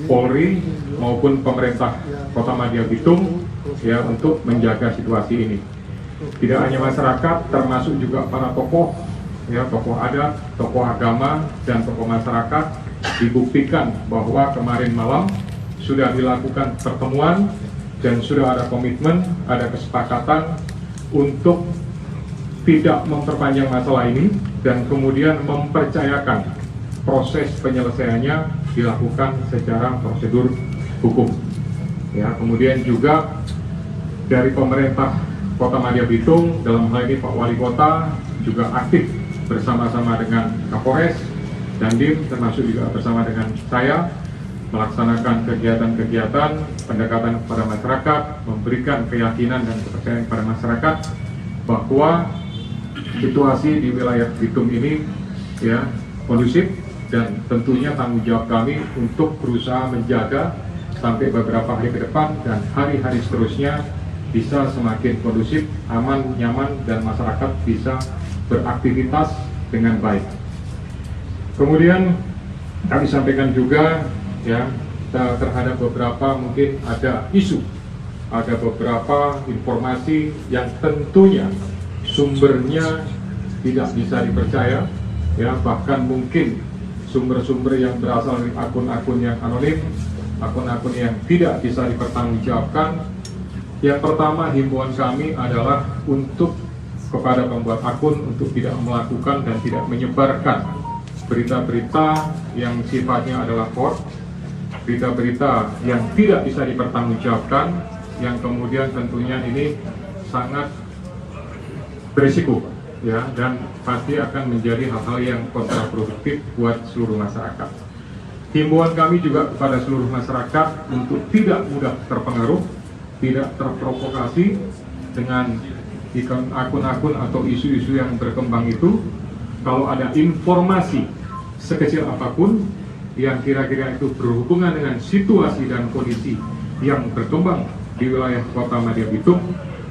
Polri maupun pemerintah Kota Madya Bitung, ya, untuk menjaga situasi ini. Tidak hanya masyarakat, termasuk juga para tokoh, ya, tokoh adat, tokoh agama, dan tokoh masyarakat, dibuktikan bahwa kemarin malam sudah dilakukan pertemuan dan sudah ada komitmen, ada kesepakatan untuk tidak memperpanjang masalah ini dan kemudian mempercayakan proses penyelesaiannya dilakukan secara prosedur hukum. Ya, kemudian juga dari pemerintah Kota Madya Bitung, dalam hal ini Pak Wali Kota juga aktif bersama-sama dengan Kapolres, Dandim, termasuk juga bersama dengan saya, melaksanakan kegiatan-kegiatan pendekatan kepada masyarakat, memberikan keyakinan dan kepercayaan kepada masyarakat bahwa situasi di wilayah Bitung ini ya kondusif, dan tentunya tanggung jawab kami untuk berusaha menjaga sampai beberapa hari ke depan dan hari-hari seterusnya bisa semakin kondusif, aman, nyaman, dan masyarakat bisa beraktivitas dengan baik. Kemudian kami sampaikan juga ya terhadap beberapa mungkin ada isu, ada beberapa informasi yang tentunya sumbernya tidak bisa dipercaya, ya bahkan mungkin sumber-sumber yang berasal dari akun-akun yang anonim, akun-akun yang tidak bisa dipertanggungjawabkan. Yang pertama, himbauan kami adalah untuk kepada pembuat akun untuk tidak melakukan dan tidak menyebarkan berita-berita yang sifatnya adalah hoax, berita-berita yang tidak bisa dipertanggungjawabkan, yang kemudian tentunya ini sangat berisiko, ya, dan pasti akan menjadi hal-hal yang kontraproduktif buat seluruh masyarakat. Himbauan kami juga kepada seluruh masyarakat untuk tidak mudah terpengaruh, tidak terprovokasi dengan akun-akun atau isu-isu yang berkembang itu. Kalau ada informasi sekecil apapun yang kira-kira itu berhubungan dengan situasi dan kondisi yang berkembang di wilayah Kota Madya Bitung,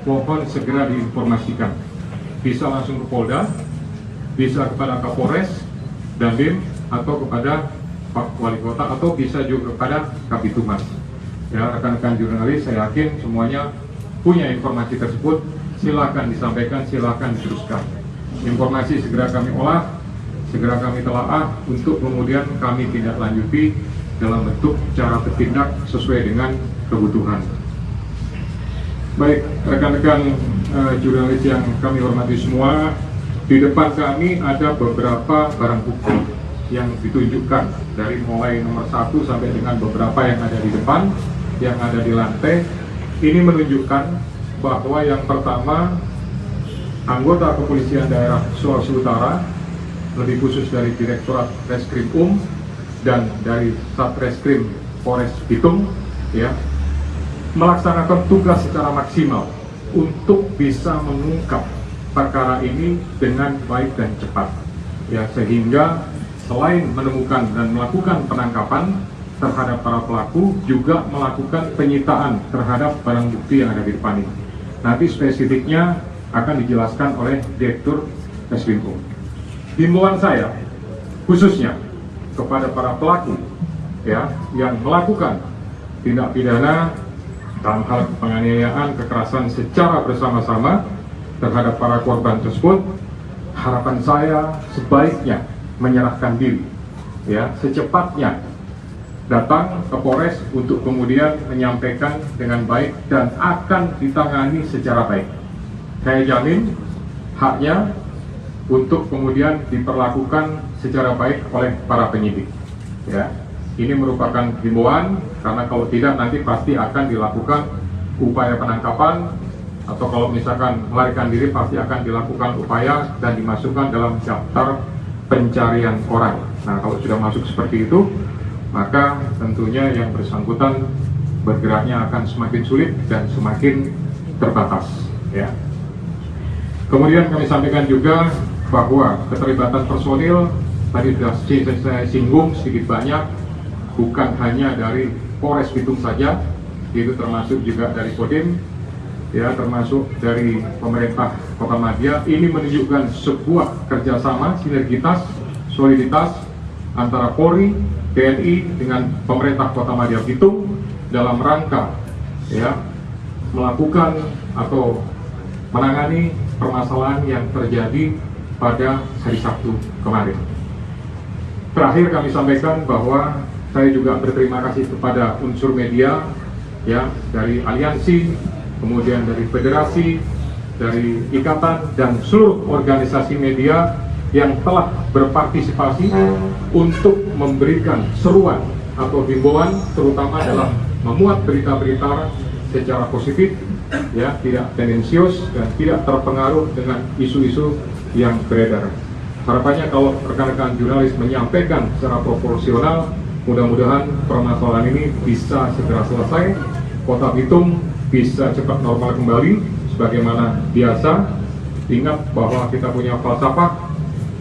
mohon segera diinformasikan. Bisa langsung ke Polda, bisa kepada Kapolres, Dandim, atau kepada Pak Wali Kota, atau bisa juga kepada Kabitumas. Ya, rekan-rekan jurnalis, saya yakin semuanya punya informasi tersebut. Silakan disampaikan, silakan diteruskan. Informasi segera kami olah, segera kami telaah untuk kemudian kami tindak lanjuti dalam bentuk cara bertindak sesuai dengan kebutuhan. Baik, rekan-rekan jurnalis yang kami hormati semua, di depan kami ada beberapa barang bukti yang ditunjukkan dari mulai nomor 1 sampai dengan beberapa yang ada di depan, yang ada di lantai. Ini menunjukkan bahwa yang pertama, anggota kepolisian daerah Sulawesi Utara, lebih khusus dari Direktorat Reskrim dan dari Satreskrim Polres Bitung, ya, melaksanakan tugas secara maksimal untuk bisa mengungkap perkara ini dengan baik dan cepat, ya, sehingga selain menemukan dan melakukan penangkapan terhadap para pelaku, juga melakukan penyitaan terhadap barang bukti yang ada di depan ini. Nanti spesifiknya akan dijelaskan oleh Direktur Reskrim. Himbauan saya khususnya kepada para pelaku, ya, yang melakukan tindak pidana dalam hal penganiayaan, kekerasan secara bersama-sama terhadap para korban tersebut, harapan saya sebaiknya menyerahkan diri, ya, secepatnya datang ke Polres untuk kemudian menyampaikan dengan baik dan akan ditangani secara baik. Saya jamin haknya untuk kemudian diperlakukan secara baik oleh para penyidik, ya. Ini merupakan himbauan, karena kalau tidak nanti pasti akan dilakukan upaya penangkapan, atau kalau misalkan melarikan diri pasti akan dilakukan upaya dan dimasukkan dalam daftar pencarian orang. Nah, kalau sudah masuk seperti itu, maka tentunya yang bersangkutan bergeraknya akan semakin sulit dan semakin terbatas, ya. Kemudian kami sampaikan juga bahwa keterlibatan personil tadi sudah saya singgung sedikit banyak, bukan hanya dari Polres Bitung saja, itu termasuk juga dari Kodim, ya, termasuk dari pemerintah Kota Madya. Ini menunjukkan sebuah kerjasama, sinergitas, soliditas antara Polri, TNI dengan pemerintah Kota Madya Bitung dalam rangka, ya, melakukan atau menangani permasalahan yang terjadi pada hari Sabtu kemarin. Terakhir kami sampaikan bahwa Saya juga berterima kasih kepada unsur media, ya, dari aliansi, kemudian dari federasi, dari ikatan dan seluruh organisasi media yang telah berpartisipasi untuk memberikan seruan atau himbauan, terutama dalam memuat berita-berita secara positif, ya, tidak tendensius dan tidak terpengaruh dengan isu-isu yang beredar. Harapannya kalau rekan-rekan jurnalis menyampaikan secara proporsional, mudah-mudahan permasalahan ini bisa segera selesai, Kota Bitung bisa cepat normal kembali sebagaimana biasa. Ingat bahwa kita punya falsafah,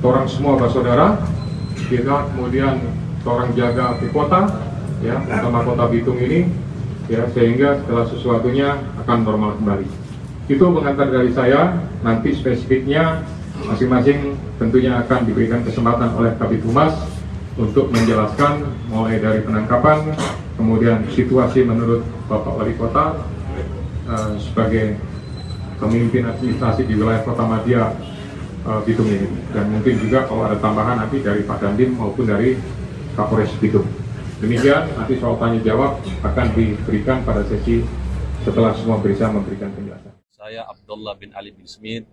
orang semua bersaudara, kita kemudian orang jaga di kota, ya, terutama Kota Bitung ini, ya, sehingga segala sesuatunya akan normal kembali. Itu pengantar dari saya. Nanti spesifiknya masing-masing tentunya akan diberikan kesempatan oleh Kabid Humas untuk menjelaskan mulai dari penangkapan, kemudian situasi menurut Bapak Wali Kota sebagai pemimpin administrasi di wilayah Kota Madya Bitung ini, dan mungkin juga kalau ada tambahan nanti dari Pak Dandim maupun dari Kapolres Bitung. Demikian, nanti soal tanya jawab akan diberikan pada sesi setelah semua bisa memberikan penjelasan. Saya Abdullah bin Ali bin Smith.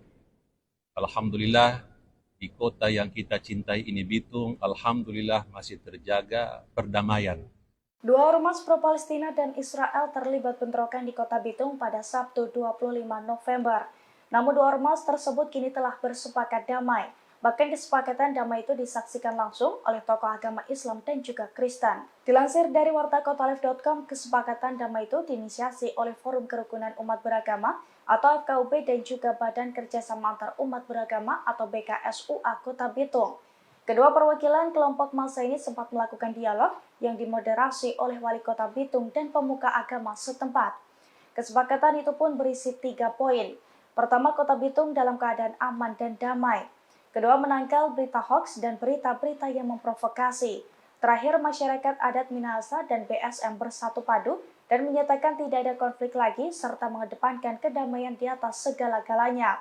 Alhamdulillah, di kota yang kita cintai ini Bitung, alhamdulillah masih terjaga perdamaian. Dua ormas pro-Palestina dan Israel terlibat bentrokan di Kota Bitung pada Sabtu 25 November. Namun dua ormas tersebut kini telah bersepakat damai. Bahkan kesepakatan damai itu disaksikan langsung oleh tokoh agama Islam dan juga Kristen. Dilansir dari wartakotalef.com, kesepakatan damai itu diinisiasi oleh Forum Kerukunan Umat Beragama atau FKUB dan juga Badan Kerjasama Antar Umat Beragama atau BKSUA Kota Bitung. Kedua perwakilan kelompok massa ini sempat melakukan dialog yang dimoderasi oleh Wali Kota Bitung dan pemuka agama setempat. Kesepakatan itu pun berisi 3 poin. Pertama, Kota Bitung dalam keadaan aman dan damai. Kedua, menangkal berita hoaks dan berita-berita yang memprovokasi. Terakhir, masyarakat adat Minahasa dan BSM bersatu padu dan menyatakan tidak ada konflik lagi serta mengedepankan kedamaian di atas segala-galanya.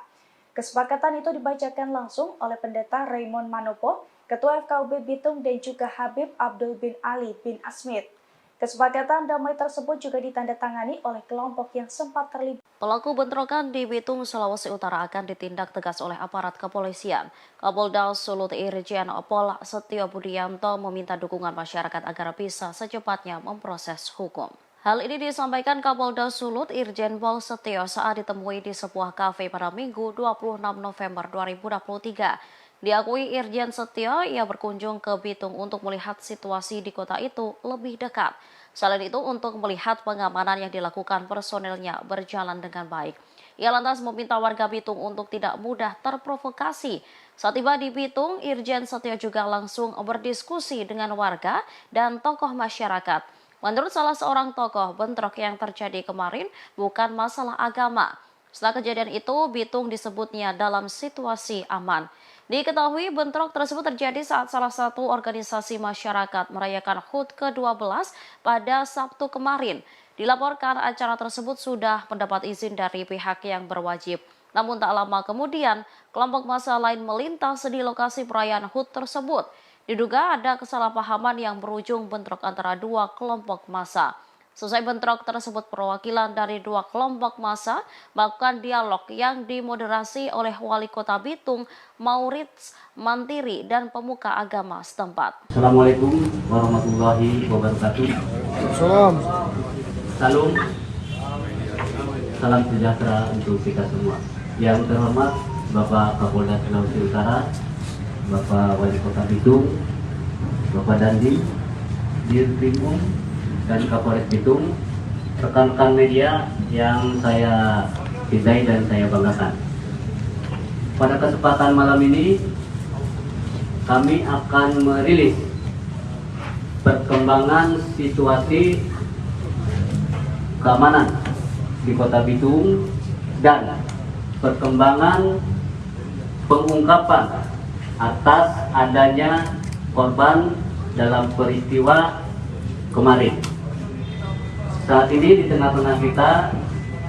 Kesepakatan itu dibacakan langsung oleh Pendeta Raymond Manopo, Ketua FKUB Bitung dan juga Habib Abdul bin Ali bin Asmid. Kesepakatan damai tersebut juga ditandatangani oleh kelompok yang sempat terlibat. Pelaku bentrokan di Bitung, Sulawesi Utara akan ditindak tegas oleh aparat kepolisian. Kapolda Sulut Irjen Pol Setio Budianto meminta dukungan masyarakat agar bisa secepatnya memproses hukum. Hal ini disampaikan Kapolda Sulut Irjen Pol Setio saat ditemui di sebuah kafe pada Minggu 26 November 2023. Diakui Irjen Setio, ia berkunjung ke Bitung untuk melihat situasi di kota itu lebih dekat. Selain itu, untuk melihat pengamanan yang dilakukan personelnya berjalan dengan baik. Ia lantas meminta warga Bitung untuk tidak mudah terprovokasi. Saat tiba di Bitung, Irjen Setio juga langsung berdiskusi dengan warga dan tokoh masyarakat. Menurut salah seorang tokoh, bentrok yang terjadi kemarin bukan masalah agama. Setelah kejadian itu, Bitung disebutnya dalam situasi aman. Diketahui bentrok tersebut terjadi saat salah satu organisasi masyarakat merayakan HUT ke-12 pada Sabtu kemarin. Dilaporkan acara tersebut sudah mendapat izin dari pihak yang berwajib. Namun tak lama kemudian, kelompok massa lain melintas di lokasi perayaan HUT tersebut. Diduga ada kesalahpahaman yang berujung bentrok antara dua kelompok massa. Selesai bentrok tersebut, perwakilan dari dua kelompok massa melakukan dialog yang dimoderasi oleh Wali Kota Bitung, Maurits Mantiri, dan pemuka agama setempat. Assalamualaikum warahmatullahi wabarakatuh. Salam sejahtera untuk kita semua. Yang terhormat Bapak Kapolda Sulawesi Utara, Bapak Wali Kota Bitung, Bapak Dandim, Dirkrimum, dan Kapolres Bitung, rekan-rekan media yang saya cintai dan saya banggakan. Pada kesempatan malam ini, kami akan merilis perkembangan situasi keamanan di Kota Bitung dan perkembangan pengungkapan atas adanya korban dalam peristiwa kemarin. Saat ini di tengah-tengah kita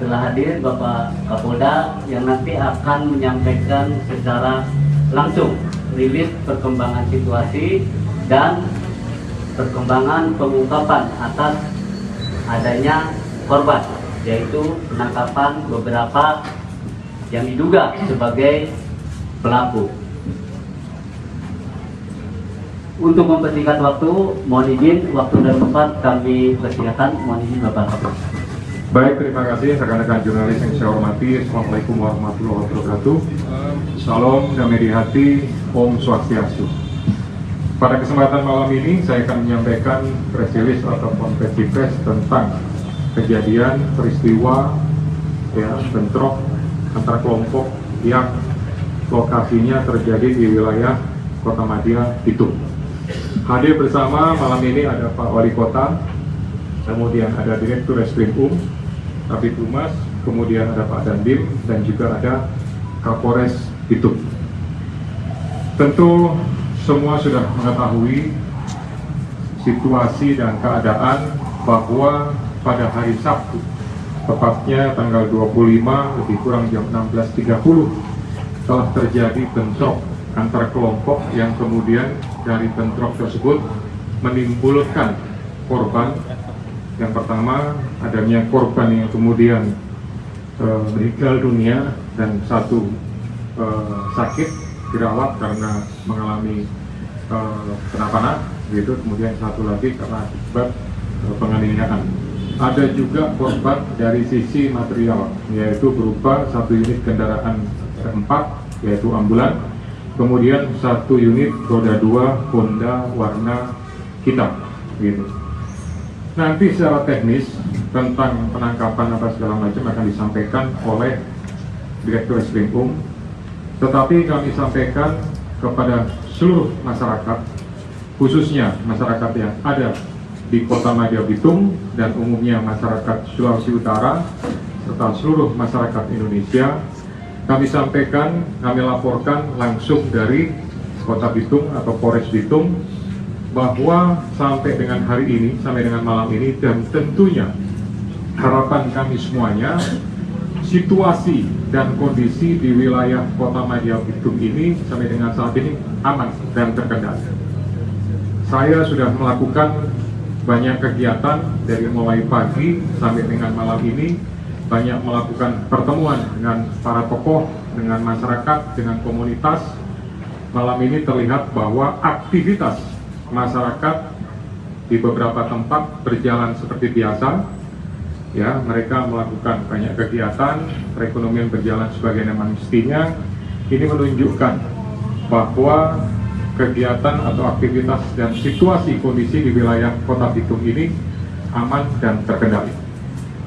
telah hadir Bapak Kapolda yang nanti akan menyampaikan secara langsung rilis perkembangan situasi dan perkembangan pengungkapan atas adanya korban, yaitu penangkapan beberapa yang diduga sebagai pelaku. Untuk mempersingkat waktu, mohon izin waktu dan tempat kami persilakan. Mohon izin Bapak Kapolres. Baik, terima kasih rekan-rekan jurnalis yang saya hormati. Assalamualaikum warahmatullahi wabarakatuh. Salam damai di hati, Om Swastiastu. Pada kesempatan malam ini saya akan menyampaikan press release atau konferensi pers tentang kejadian peristiwa bentrok antar kelompok yang lokasinya terjadi di wilayah Kota Madia, Bitung. Hadir bersama malam ini ada Pak Wali Kota, kemudian ada Direktur Reskrim Kabid Humas, kemudian ada Pak Dandim, dan juga ada Kapolres Bitung. Tentu semua sudah mengetahui situasi dan keadaan bahwa pada hari Sabtu, tepatnya tanggal 25 lebih kurang jam 16.30, telah terjadi bentrok antar kelompok yang kemudian dari bentrok tersebut menimbulkan korban. Yang pertama, adanya korban yang kemudian meninggal dunia dan satu sakit dirawat karena mengalami kenapa-napa, gitu. Kemudian satu lagi karena akibat penganiayaan. Ada juga korban dari sisi material, yaitu berupa satu unit kendaraan keempat, yaitu ambulan, kemudian satu unit roda 2 Honda warna hitam, gitu. Nanti secara teknis tentang penangkapan apa segala macam akan disampaikan oleh Direktur Reskrim. Tetapi kami sampaikan kepada seluruh masyarakat, khususnya masyarakat yang ada di Kota Madia Bitung dan umumnya masyarakat Sulawesi Utara serta seluruh masyarakat Indonesia. Kami sampaikan, kami laporkan langsung dari Kota Bitung atau Polres Bitung bahwa sampai dengan hari ini, sampai dengan malam ini, dan tentunya harapan kami semuanya, situasi dan kondisi di wilayah Kota Madia Bitung ini sampai dengan saat ini aman dan terkendali. Saya sudah melakukan banyak kegiatan dari mulai pagi sampai dengan malam ini, banyak melakukan pertemuan dengan para tokoh, dengan masyarakat, dengan komunitas. Malam ini terlihat bahwa aktivitas masyarakat di beberapa tempat berjalan seperti biasa, ya, mereka melakukan banyak kegiatan, perekonomian berjalan sebagaimana mestinya. Ini menunjukkan bahwa kegiatan atau aktivitas dan situasi kondisi di wilayah Kota Bitung ini aman dan terkendali.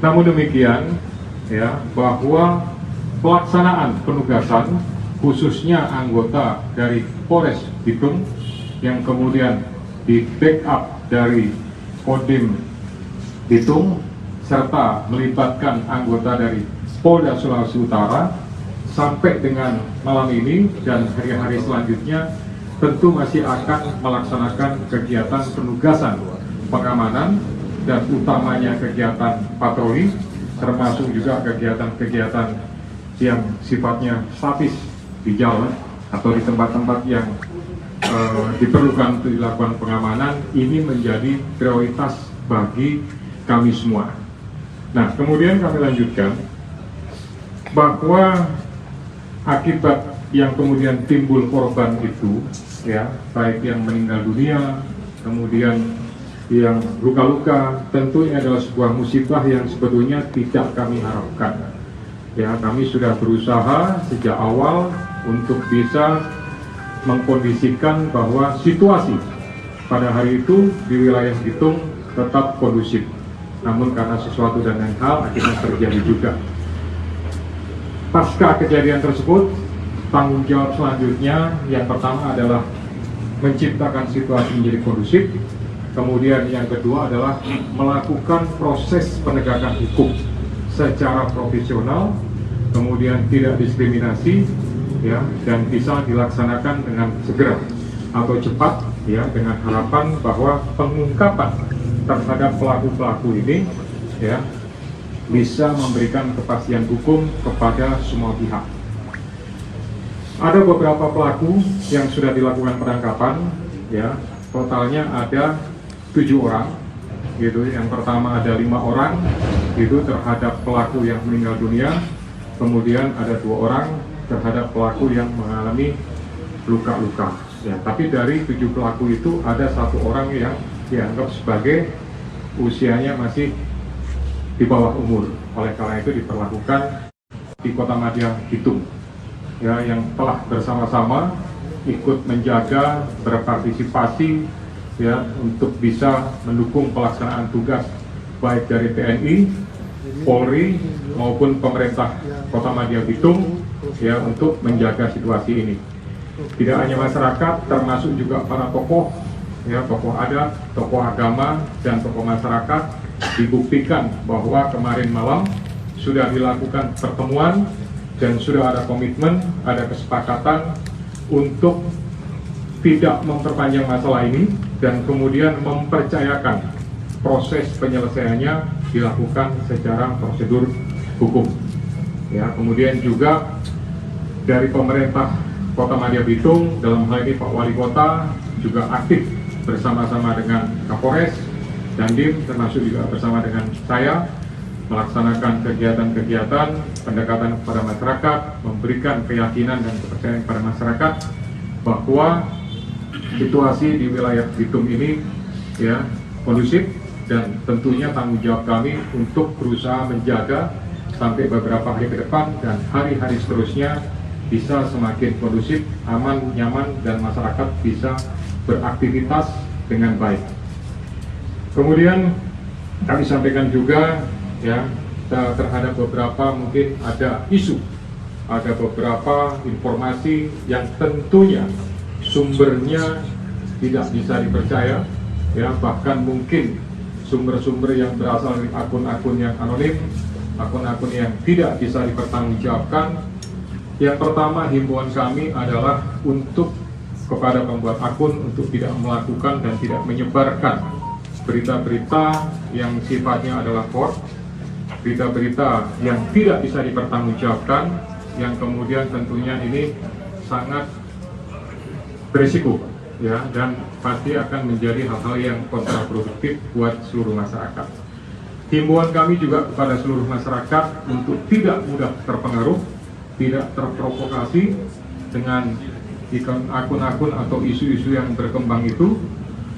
Namun demikian, ya, bahwa pelaksanaan penugasan khususnya anggota dari Polres Bitung yang kemudian di backup dari Kodim Bitung serta melibatkan anggota dari Polda Sulawesi Utara sampai dengan malam ini dan hari-hari selanjutnya tentu masih akan melaksanakan kegiatan penugasan pengamanan dan utamanya kegiatan patroli, termasuk juga kegiatan-kegiatan yang sifatnya statis di jalan atau di tempat-tempat yang diperlukan untuk dilakukan pengamanan. Ini menjadi prioritas bagi kami semua. Nah, kemudian kami lanjutkan bahwa akibat yang kemudian timbul korban itu, ya, baik yang meninggal dunia, kemudian yang luka-luka, tentunya adalah sebuah musibah yang sebetulnya tidak kami harapkan. Ya, kami sudah berusaha sejak awal untuk bisa mengkondisikan bahwa situasi pada hari itu di wilayah Bitung tetap kondusif. Namun karena sesuatu dan lain hal akhirnya terjadi juga. Pasca kejadian tersebut, tanggung jawab selanjutnya yang pertama adalah menciptakan situasi menjadi kondusif. Kemudian yang kedua adalah melakukan proses penegakan hukum secara profesional, kemudian tidak diskriminasi, ya, dan bisa dilaksanakan dengan segera atau cepat, ya, dengan harapan bahwa pengungkapan terhadap pelaku-pelaku ini, ya, bisa memberikan kepastian hukum kepada semua pihak. Ada beberapa pelaku yang sudah dilakukan penangkapan, ya, totalnya ada 7 orang, gitu. Yang pertama ada 5 orang, itu terhadap pelaku yang meninggal dunia, kemudian ada 2 orang terhadap pelaku yang mengalami luka-luka. Ya, tapi dari 7 pelaku itu ada 1 orang yang dianggap sebagai usianya masih di bawah umur. Oleh karena itu diperlakukan di Kota Madya Bitung, ya, yang telah bersama-sama ikut menjaga, berpartisipasi, ya, untuk bisa mendukung pelaksanaan tugas baik dari TNI, Polri maupun pemerintah Kota Madya Bitung, ya, untuk menjaga situasi ini. Tidak hanya masyarakat, termasuk juga para tokoh, ya, tokoh adat, tokoh agama, dan tokoh masyarakat, dibuktikan bahwa kemarin malam sudah dilakukan pertemuan dan sudah ada komitmen, ada kesepakatan untuk tidak memperpanjang masalah ini dan kemudian mempercayakan proses penyelesaiannya dilakukan secara prosedur hukum. Ya, kemudian juga dari pemerintah Kota Madya Bitung, dalam hal ini Pak Wali Kota juga aktif bersama-sama dengan Kapolres, Dandim, termasuk juga bersama dengan saya, melaksanakan kegiatan-kegiatan pendekatan kepada masyarakat, memberikan keyakinan dan kepercayaan kepada masyarakat bahwa situasi di wilayah Bitung ini, ya, kondusif, dan tentunya tanggung jawab kami untuk berusaha menjaga sampai beberapa hari ke depan dan hari-hari seterusnya bisa semakin kondusif, aman, nyaman, dan masyarakat bisa beraktivitas dengan baik. Kemudian kami sampaikan juga, ya, terhadap beberapa mungkin ada isu, ada beberapa informasi yang tentunya sumbernya tidak bisa dipercaya, ya, bahkan mungkin sumber-sumber yang berasal dari akun-akun yang anonim, akun-akun yang tidak bisa dipertanggungjawabkan. Yang pertama, himbauan kami adalah untuk kepada pembuat akun untuk tidak melakukan dan tidak menyebarkan berita-berita yang sifatnya adalah hoax, berita-berita yang tidak bisa dipertanggungjawabkan, yang kemudian tentunya ini sangat berisiko, ya, dan pasti akan menjadi hal-hal yang kontraproduktif buat seluruh masyarakat. Himbauan kami juga kepada seluruh masyarakat untuk tidak mudah terpengaruh, tidak terprovokasi dengan akun-akun atau isu-isu yang berkembang itu.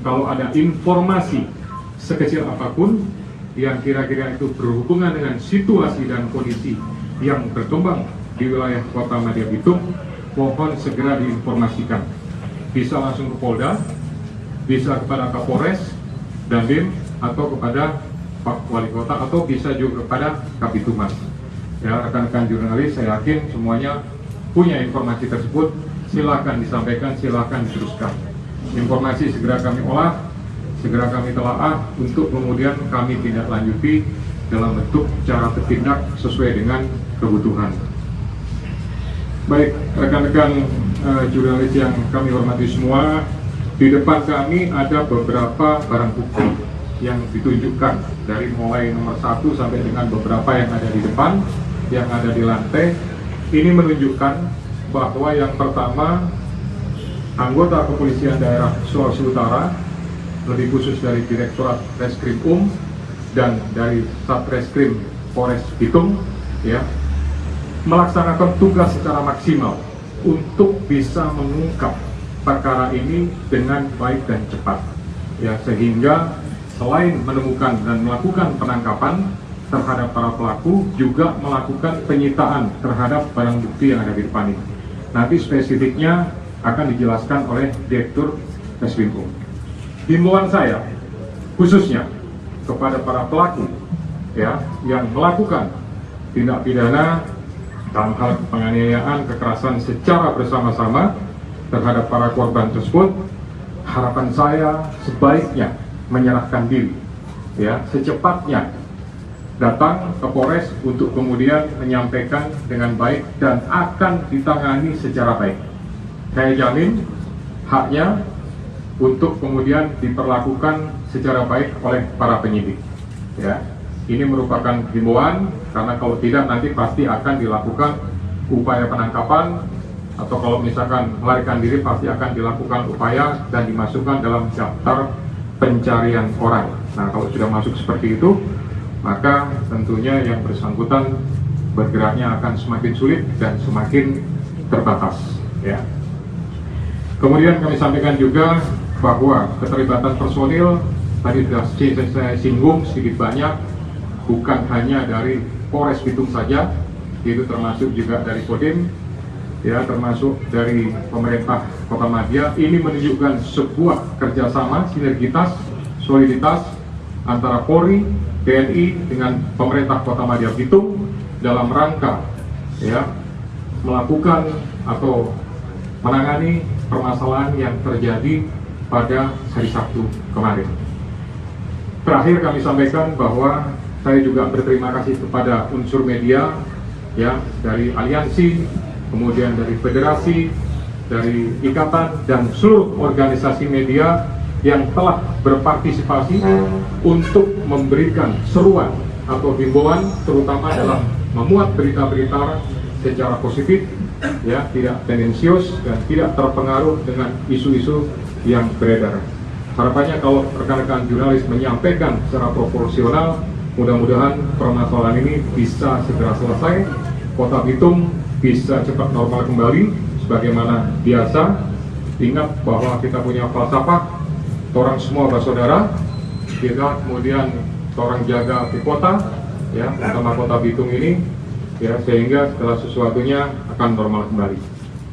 Kalau ada informasi sekecil apapun yang kira-kira itu berhubungan dengan situasi dan kondisi yang berkembang di wilayah Kota Madya Bitung, mohon segera diinformasikan. Bisa langsung ke Polda, bisa kepada Kapolres, Dandim, atau kepada Pak Wali Kota, atau bisa juga kepada Kabitumas. Ya, rekan-rekan jurnalis, saya yakin semuanya punya informasi tersebut. Silakan disampaikan, silakan diteruskan. Informasi segera kami olah, segera kami telaah untuk kemudian kami tindak lanjuti dalam bentuk cara bertindak sesuai dengan kebutuhan. Baik, rekan-rekan jurnalis yang kami hormati semua, di depan kami ada beberapa barang bukti yang ditunjukkan dari mulai nomor 1 sampai dengan beberapa yang ada di depan, yang ada di lantai. Ini menunjukkan bahwa yang pertama, anggota kepolisian daerah Sulawesi Utara, lebih khusus dari Direktorat Reskrim dan dari Satreskrim Polres Bitung, ya, melaksanakan tugas secara maksimal untuk bisa mengungkap perkara ini dengan baik dan cepat, ya, sehingga selain menemukan dan melakukan penangkapan terhadap para pelaku, juga melakukan penyitaan terhadap barang bukti yang ada di depan ini. Nanti spesifiknya akan dijelaskan oleh Direktur Reskrim. Himbauan saya khususnya kepada para pelaku, ya, yang melakukan tindak pidana dalam hal penganiayaan, kekerasan secara bersama-sama terhadap para korban tersebut, harapan saya sebaiknya menyerahkan diri, ya, secepatnya datang ke Polres untuk kemudian menyampaikan dengan baik dan akan ditangani secara baik. Saya jamin haknya untuk kemudian diperlakukan secara baik oleh para penyidik. Ya, ini merupakan himbauan, karena kalau tidak nanti pasti akan dilakukan upaya penangkapan, atau kalau misalkan melarikan diri pasti akan dilakukan upaya dan dimasukkan dalam daftar pencarian orang. Nah, kalau sudah masuk seperti itu, maka tentunya yang bersangkutan bergeraknya akan semakin sulit dan semakin terbatas. Ya. Kemudian kami sampaikan juga bahwa keterlibatan personil tadi sudah saya singgung sedikit banyak, bukan hanya dari Polres Bitung saja, itu termasuk juga dari Kodim, ya, termasuk dari pemerintah Kota Madia. Ini menunjukkan sebuah kerjasama, sinergitas, soliditas antara Polri, TNI dengan pemerintah Kota Madia Bitung dalam rangka, ya, melakukan atau menangani permasalahan yang terjadi pada hari Sabtu kemarin. Terakhir kami sampaikan bahwa saya juga berterima kasih kepada unsur media, ya, dari aliansi, kemudian dari federasi, dari ikatan dan seluruh organisasi media yang telah berpartisipasi untuk memberikan seruan atau himbauan, terutama dalam memuat berita-berita secara positif, ya, tidak tendensius dan tidak terpengaruh dengan isu-isu yang beredar. Harapannya kalau rekan-rekan jurnalis menyampaikan secara proporsional, mudah-mudahan permasalahan ini bisa segera selesai, Kota Bitung bisa cepat normal kembali sebagaimana biasa. Ingat bahwa kita punya falsafah, orang semua bersaudara, kita kemudian orang jaga di kota, ya, terutama Kota Bitung ini, ya, sehingga segala sesuatunya akan normal kembali.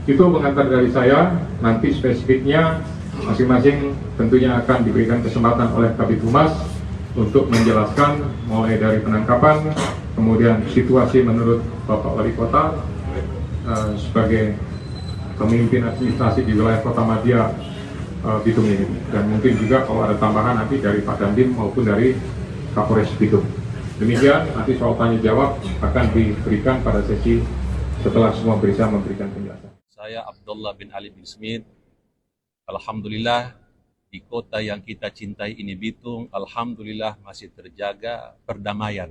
Itu pengantar dari saya. Nanti spesifiknya masing-masing tentunya akan diberikan kesempatan oleh Kabid Humas untuk menjelaskan mulai dari penangkapan, kemudian situasi menurut Bapak Wali Kota sebagai pemimpin administrasi di wilayah Kota Madia Bitung ini, dan mungkin juga kalau ada tambahan nanti dari Pak Dandim maupun dari Kapolres Bitung. Demikian, nanti soal tanya jawab akan diberikan pada sesi setelah semua bisa memberikan penjelasan. Saya Abdullah bin Ali bin Smith. Alhamdulillah di kota yang kita cintai ini Bitung, alhamdulillah masih terjaga perdamaian.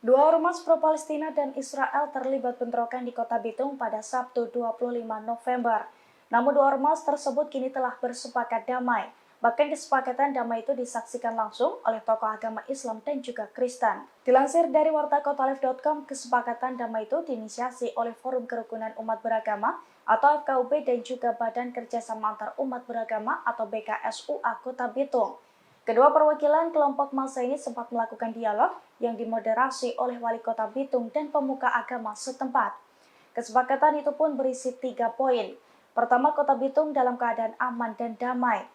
Dua ormas pro-Palestina dan Israel terlibat bentrokan di Kota Bitung pada Sabtu 25 November. Namun dua ormas tersebut kini telah bersepakat damai. Bahkan kesepakatan damai itu disaksikan langsung oleh tokoh agama Islam dan juga Kristen. Dilansir dari wartakotalive.com, kesepakatan damai itu diinisiasi oleh Forum Kerukunan Umat Beragama atau FKUB dan juga Badan Kerjasama Antar Umat Beragama atau BKSUA Kota Bitung. Kedua perwakilan kelompok massa ini sempat melakukan dialog yang dimoderasi oleh Wali Kota Bitung dan pemuka agama setempat. Kesepakatan itu pun berisi 3 poin. Pertama, Kota Bitung dalam keadaan aman dan damai.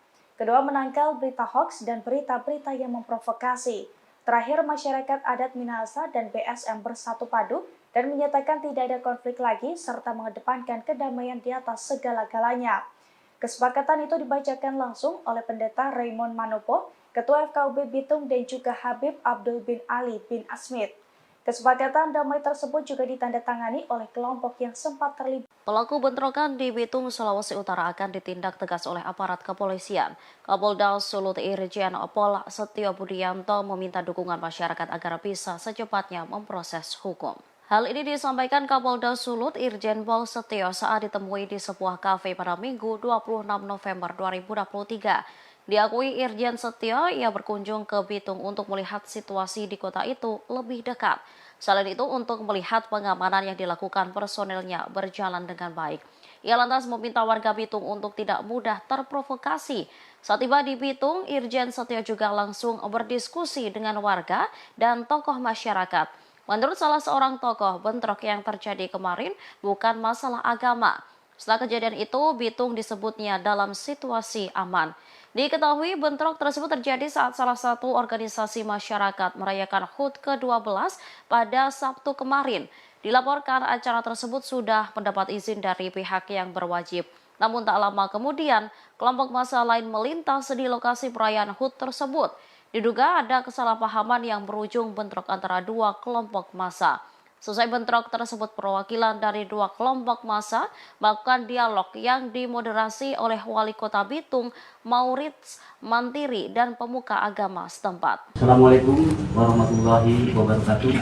Kedua, menangkal berita hoaks dan berita-berita yang memprovokasi. Terakhir, masyarakat adat Minahasa dan BSM bersatu padu dan menyatakan tidak ada konflik lagi serta mengedepankan kedamaian di atas segala-galanya. Kesepakatan itu dibacakan langsung oleh Pendeta Raymond Manopo, Ketua FKUB Bitung dan juga Habib Abdul bin Ali bin Asmid. Kesepakatan damai tersebut juga ditandatangani oleh kelompok yang sempat terlibat. Pelaku bentrokan di Bitung, Sulawesi Utara akan ditindak tegas oleh aparat kepolisian. Kapolda Sulut Irjen Pol Setio Budianto meminta dukungan masyarakat agar bisa secepatnya memproses hukum. Hal ini disampaikan Kapolda Sulut Irjen Pol Setio saat ditemui di sebuah kafe pada Minggu 26 November 2023. Diakui Irjen Setio, ia berkunjung ke Bitung untuk melihat situasi di kota itu lebih dekat. Selain itu, untuk melihat pengamanan yang dilakukan personelnya berjalan dengan baik. Ia lantas meminta warga Bitung untuk tidak mudah terprovokasi. Saat tiba di Bitung, Irjen Setio juga langsung berdiskusi dengan warga dan tokoh masyarakat. Menurut salah seorang tokoh, bentrok yang terjadi kemarin bukan masalah agama. Setelah kejadian itu, Bitung disebutnya dalam situasi aman. Diketahui bentrok tersebut terjadi saat salah satu organisasi masyarakat merayakan HUT ke-12 pada Sabtu kemarin. Dilaporkan acara tersebut sudah mendapat izin dari pihak yang berwajib. Namun tak lama kemudian, kelompok massa lain melintas di lokasi perayaan HUT tersebut. Diduga ada kesalahpahaman yang berujung bentrok antara dua kelompok massa. Selesai bentrok tersebut, perwakilan dari dua kelompok massa melakukan dialog yang dimoderasi oleh Wali Kota Bitung, Maurits Mantiri, dan pemuka agama setempat. Assalamualaikum warahmatullahi wabarakatuh.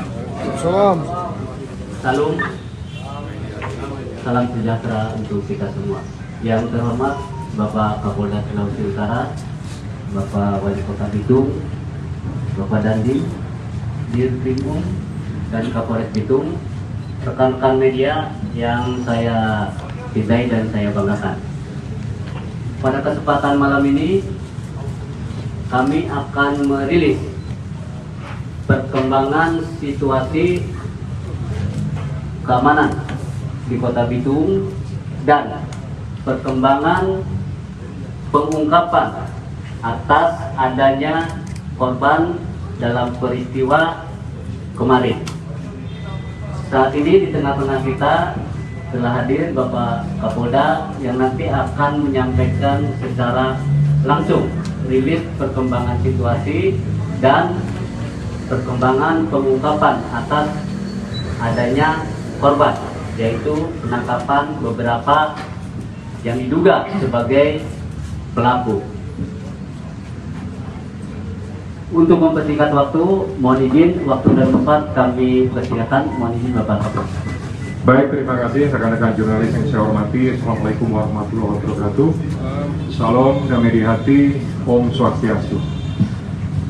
Salam sejahtera untuk kita semua. Yang terhormat Bapak Kapolda Sulawesi Utara, Bapak Wali Kota Bitung, Bapak Dandi, Dirkrimum, dan Kapolres Bitung, rekan-rekan media yang saya cintai dan saya banggakan. Pada kesempatan malam ini, kami akan merilis perkembangan situasi keamanan di Kota Bitung dan perkembangan pengungkapan atas adanya korban dalam peristiwa kemarin. Saat ini di tengah-tengah kita telah hadir Bapak Kapolda yang nanti akan menyampaikan secara langsung rilis perkembangan situasi dan perkembangan pengungkapan atas adanya korban, yaitu penangkapan beberapa yang diduga sebagai pelaku. Untuk mempersingkat waktu, mohon izin waktu dan tempat kami persilakan. Mohon izin Bapak Kapolda. Baik, terima kasih rekan-rekan jurnalis yang saya hormati. Assalamualaikum warahmatullahi wabarakatuh. Salam damai di hati, Om Swastiastu.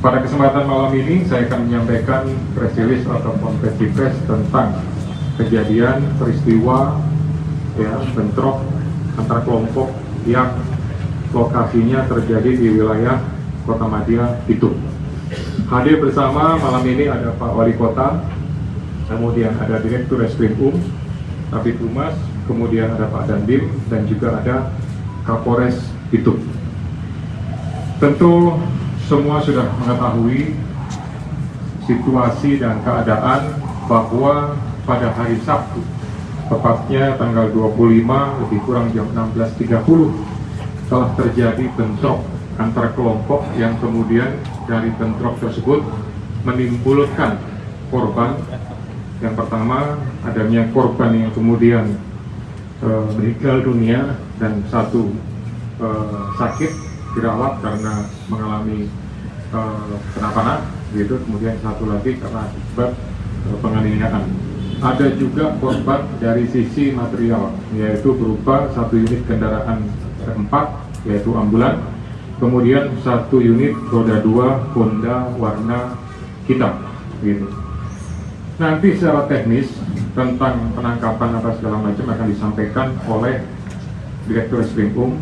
Pada kesempatan malam ini saya akan menyampaikan press release atau konferensi pers tentang kejadian peristiwa bentrok antar kelompok yang lokasinya terjadi di wilayah Kota Madia Bitung. Hadir bersama malam ini ada Pak Wali Kota, kemudian ada Direktur Reskrim Kabid Humas, kemudian ada Pak Dandim, dan juga ada Kapolres Bitung. Tentu semua sudah mengetahui situasi dan keadaan bahwa pada hari Sabtu, tepatnya tanggal 25 lebih kurang jam 16.30, telah terjadi bentrok antar kelompok yang kemudian dari bentrok tersebut menimbulkan korban. Yang pertama, adanya korban yang kemudian meninggal dunia dan satu sakit dirawat karena mengalami kenapa-napa gitu, kemudian satu lagi karena akibat penganiayaan. Ada juga korban dari sisi material, yaitu berupa satu unit kendaraan keempat, yaitu ambulan, kemudian satu unit roda 2 Honda warna hitam gitu. Nanti secara teknis tentang penangkapan apa segala macam akan disampaikan oleh Direktur Reskrim,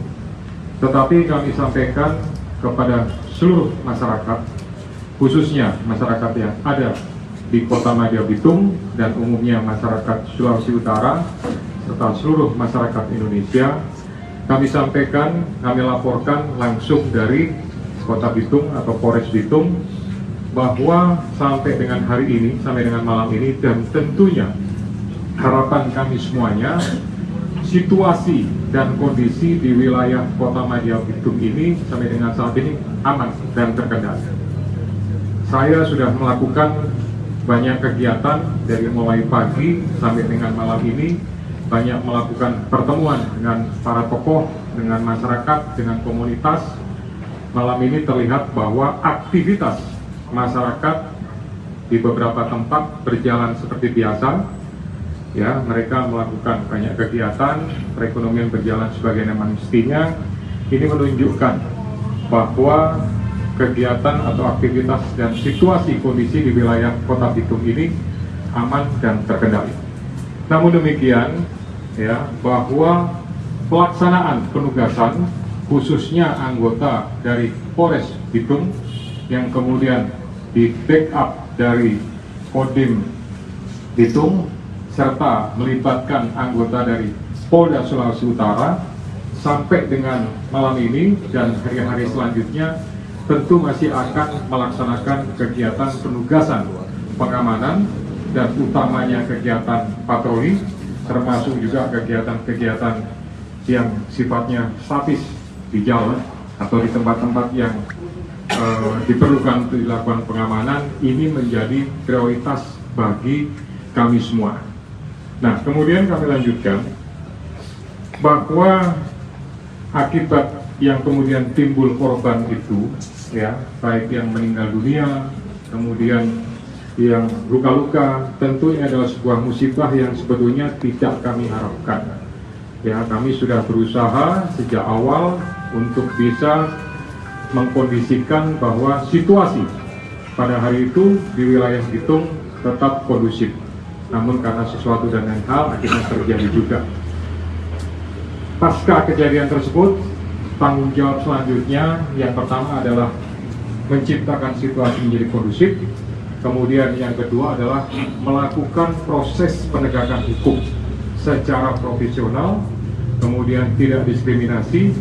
tetapi kami sampaikan kepada seluruh masyarakat, khususnya masyarakat yang ada di Kota Madia Bitung dan umumnya masyarakat Sulawesi Utara serta seluruh masyarakat Indonesia. Kami sampaikan, kami laporkan langsung dari Kota Bitung atau Polres Bitung bahwa sampai dengan hari ini, sampai dengan malam ini, dan tentunya harapan kami semuanya, situasi dan kondisi di wilayah Kota Madia Bitung ini sampai dengan saat ini aman dan terkendali. Saya sudah melakukan banyak kegiatan dari mulai pagi sampai dengan malam ini, banyak melakukan pertemuan dengan para tokoh, dengan masyarakat, dengan komunitas. Malam ini terlihat bahwa aktivitas masyarakat di beberapa tempat berjalan seperti biasa. Ya, mereka melakukan banyak kegiatan, perekonomian berjalan sebagaimana mestinya. Ini menunjukkan bahwa kegiatan atau aktivitas dan situasi kondisi di wilayah Kota Bitung ini aman dan terkendali. Namun demikian, ya, bahwa pelaksanaan penugasan khususnya anggota dari Polres Bitung yang kemudian di backup dari Kodim Bitung serta melibatkan anggota dari Polda Sulawesi Utara sampai dengan malam ini dan hari-hari selanjutnya tentu masih akan melaksanakan kegiatan penugasan pengamanan dan utamanya kegiatan patroli, termasuk juga kegiatan-kegiatan yang sifatnya statis di jalan atau di tempat-tempat yang diperlukan untuk dilakukan pengamanan. Ini menjadi prioritas bagi kami semua. Nah, kemudian kami lanjutkan bahwa akibat yang kemudian timbul korban itu, ya, baik yang meninggal dunia, kemudian yang luka-luka, tentunya adalah sebuah musibah yang sebetulnya tidak kami harapkan. Ya, kami sudah berusaha sejak awal untuk bisa mengkondisikan bahwa situasi pada hari itu di wilayah Bitung tetap kondusif. Namun karena sesuatu dan lain hal akhirnya terjadi juga. Pasca kejadian tersebut, tanggung jawab selanjutnya yang pertama adalah menciptakan situasi menjadi kondusif. Kemudian yang kedua adalah melakukan proses penegakan hukum secara profesional, kemudian tidak diskriminasi,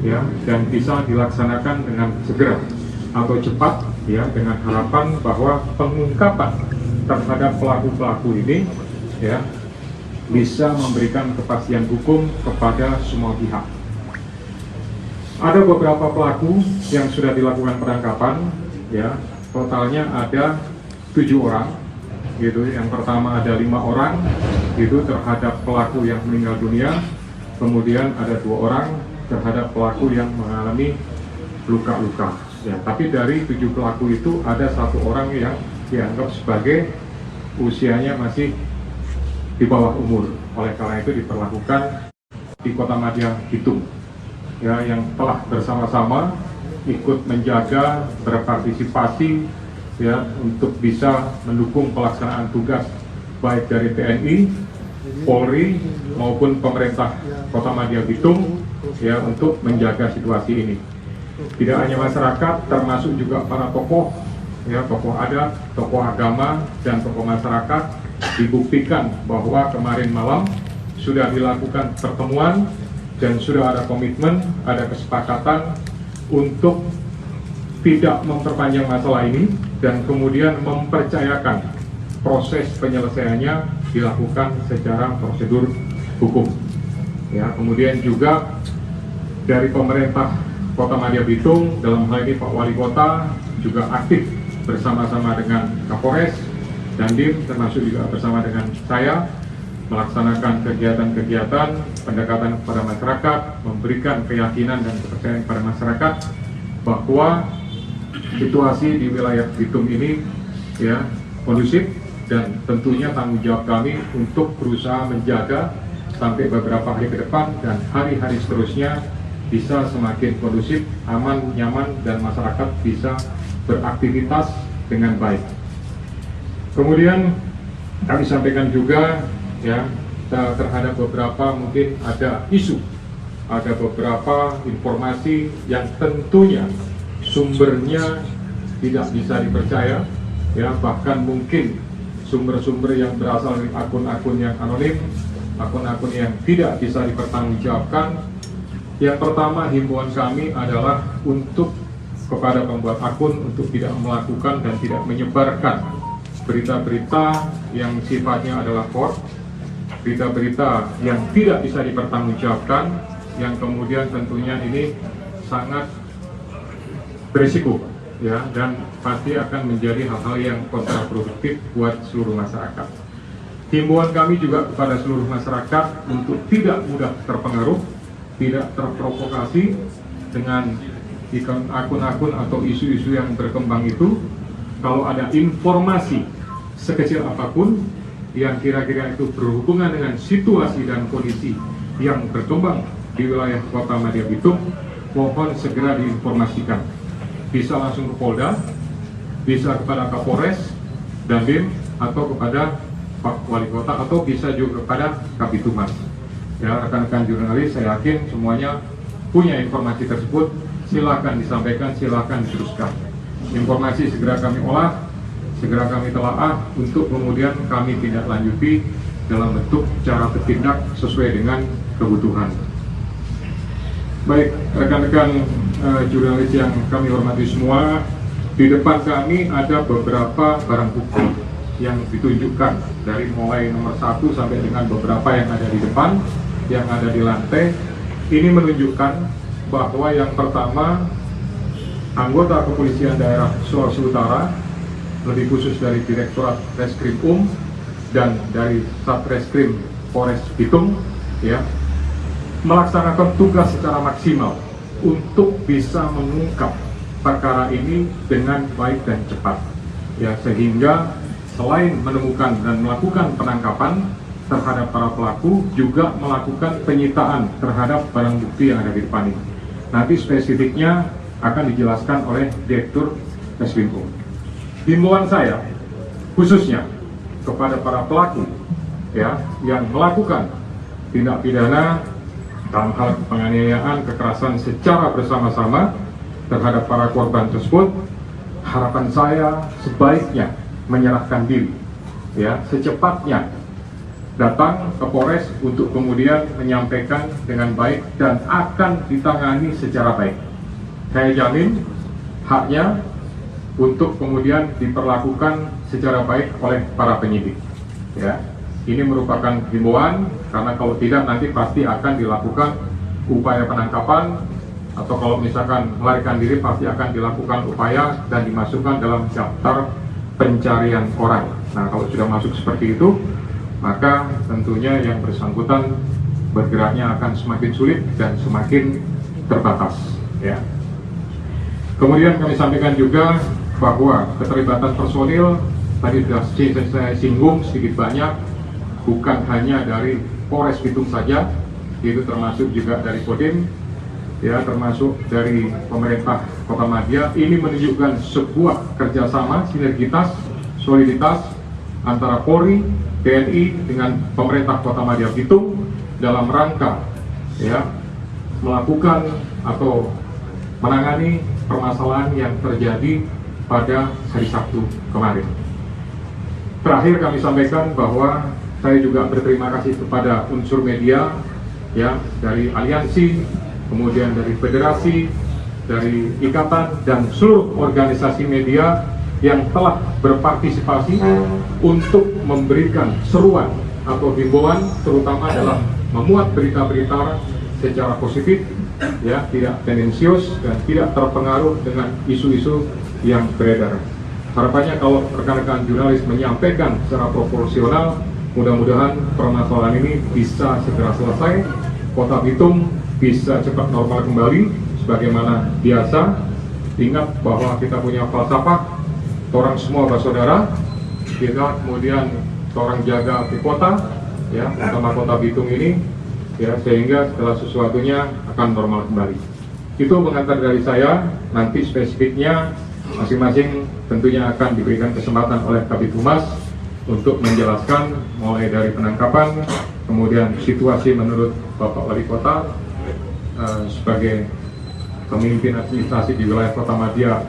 ya, dan bisa dilaksanakan dengan segera atau cepat, ya, dengan harapan bahwa pengungkapan terhadap pelaku-pelaku ini, ya, bisa memberikan kepastian hukum kepada semua pihak. Ada beberapa pelaku yang sudah dilakukan penangkapan, ya, totalnya ada 7 orang, gitu. Yang pertama ada 5 orang, itu terhadap pelaku yang meninggal dunia, kemudian ada 2 orang terhadap pelaku yang mengalami luka-luka. Ya, tapi dari 7 pelaku itu ada 1 orang yang dianggap sebagai usianya masih di bawah umur. Oleh karena itu diperlakukan di Kotamadya Bitung, ya, yang telah bersama-sama ikut menjaga, berpartisipasi, ya, untuk bisa mendukung pelaksanaan tugas baik dari TNI, Polri maupun pemerintah Kotamadya Bitung, ya, untuk menjaga situasi ini. Tidak hanya masyarakat, termasuk juga para tokoh, ya, tokoh adat, tokoh agama, dan tokoh masyarakat, dibuktikan bahwa kemarin malam sudah dilakukan pertemuan dan sudah ada komitmen, ada kesepakatan untuk tidak memperpanjang masalah ini dan kemudian mempercayakan proses penyelesaiannya dilakukan secara prosedur hukum. Ya, kemudian juga dari pemerintah Kotamadya Bitung, dalam hal ini Pak Wali Kota juga aktif bersama-sama dengan Kapolres, Dandim, termasuk juga bersama dengan saya, melaksanakan kegiatan-kegiatan pendekatan kepada masyarakat, memberikan keyakinan dan kepercayaan kepada masyarakat bahwa situasi di wilayah Bitung ini, ya, kondusif, dan tentunya tanggung jawab kami untuk berusaha menjaga sampai beberapa hari ke depan dan hari-hari seterusnya bisa semakin kondusif, aman, nyaman, dan masyarakat bisa beraktivitas dengan baik. Kemudian kami sampaikan juga, ya, terhadap beberapa mungkin ada isu, ada beberapa informasi yang tentunya sumbernya tidak bisa dipercaya, ya, bahkan mungkin sumber-sumber yang berasal dari akun-akun yang anonim, akun-akun yang tidak bisa dipertanggungjawabkan. Yang pertama, himbauan kami adalah untuk kepada pembuat akun untuk tidak melakukan dan tidak menyebarkan berita-berita yang sifatnya adalah hoax, berita-berita yang tidak bisa dipertanggungjawabkan, yang kemudian tentunya ini sangat berisiko, ya, dan pasti akan menjadi hal-hal yang kontraproduktif buat seluruh masyarakat. Himbauan kami juga kepada seluruh masyarakat untuk tidak mudah terpengaruh, tidak terprovokasi dengan akun-akun atau isu-isu yang berkembang itu. Kalau ada informasi sekecil apapun yang kira-kira itu berhubungan dengan situasi dan kondisi yang berkembang di wilayah Kotamadya Bitung, mohon segera diinformasikan. Bisa langsung ke Polda, bisa kepada Kapolres, Dandim, atau kepada Pak Wali Kota, atau bisa juga kepada Kabitumas. Ya, rekan-rekan jurnalis, saya yakin semuanya punya informasi tersebut. Silakan disampaikan, silakan diteruskan. Informasi segera kami olah, segera kami telaah untuk kemudian kami tindak lanjuti dalam bentuk cara bertindak sesuai dengan kebutuhan. Baik, rekan-rekan jurnalis yang kami hormati semua, di depan kami ada beberapa barang bukti yang ditunjukkan dari mulai nomor 1 sampai dengan beberapa yang ada di depan, yang ada di lantai. Ini menunjukkan bahwa yang pertama, anggota kepolisian daerah Sulawesi Utara, lebih khusus dari Direktorat Reskrim dan dari Satreskrim Polres Bitung, ya, melaksanakan tugas secara maksimal untuk bisa mengungkap perkara ini dengan baik dan cepat, ya, sehingga selain menemukan dan melakukan penangkapan terhadap para pelaku, juga melakukan penyitaan terhadap barang bukti yang ada di depan ini. Nanti spesifiknya akan dijelaskan oleh Direktur Reskrimum. Himbauan saya khususnya kepada para pelaku ya yang melakukan tindak pidana dalam hal penganiayaan, kekerasan secara bersama-sama terhadap para korban tersebut, harapan saya sebaiknya menyerahkan diri ya secepatnya, datang ke Polres untuk kemudian menyampaikan dengan baik dan akan ditangani secara baik. Saya jamin haknya untuk kemudian diperlakukan secara baik oleh para penyidik. Ya, ini merupakan himbauan karena kalau tidak nanti pasti akan dilakukan upaya penangkapan atau kalau misalkan melarikan diri pasti akan dilakukan upaya dan dimasukkan dalam daftar pencarian orang. Nah, kalau sudah masuk seperti itu, maka tentunya yang bersangkutan bergeraknya akan semakin sulit dan semakin terbatas. Ya. Kemudian kami sampaikan juga bahwa keterlibatan personil tadi sudah saya singgung sedikit banyak, bukan hanya dari Polres Bitung saja, itu termasuk juga dari Kodim, ya termasuk dari pemerintah Kota Madia. Ini menunjukkan sebuah kerjasama, sinergitas, soliditas antara Polri, TNI dengan pemerintah Kota Madia Bitung dalam rangka ya melakukan atau menangani permasalahan yang terjadi pada hari Sabtu kemarin. Terakhir kami sampaikan bahwa saya juga berterima kasih kepada unsur media ya dari aliansi, kemudian dari federasi, dari ikatan dan seluruh organisasi media yang telah berpartisipasi untuk memberikan seruan atau himbauan terutama dalam memuat berita-berita secara positif ya, tidak tendensius dan tidak terpengaruh dengan isu-isu yang beredar. Harapannya kalau rekan-rekan jurnalis menyampaikan secara proporsional, mudah-mudahan permasalahan ini bisa segera selesai, Kota Bitung bisa cepat normal kembali sebagaimana biasa. Ingat bahwa kita punya falsafah orang semua bersaudara, kita kemudian orang jaga di kota, ya, terutama Kota Bitung ini, ya, sehingga setelah sesuatunya akan normal kembali. Itu pengantar dari saya. Nanti spesifiknya masing-masing tentunya akan diberikan kesempatan oleh Kabid Humas untuk menjelaskan mulai dari penangkapan, kemudian situasi menurut Bapak Wali Kota sebagai pemimpin administrasi di wilayah Kota Madia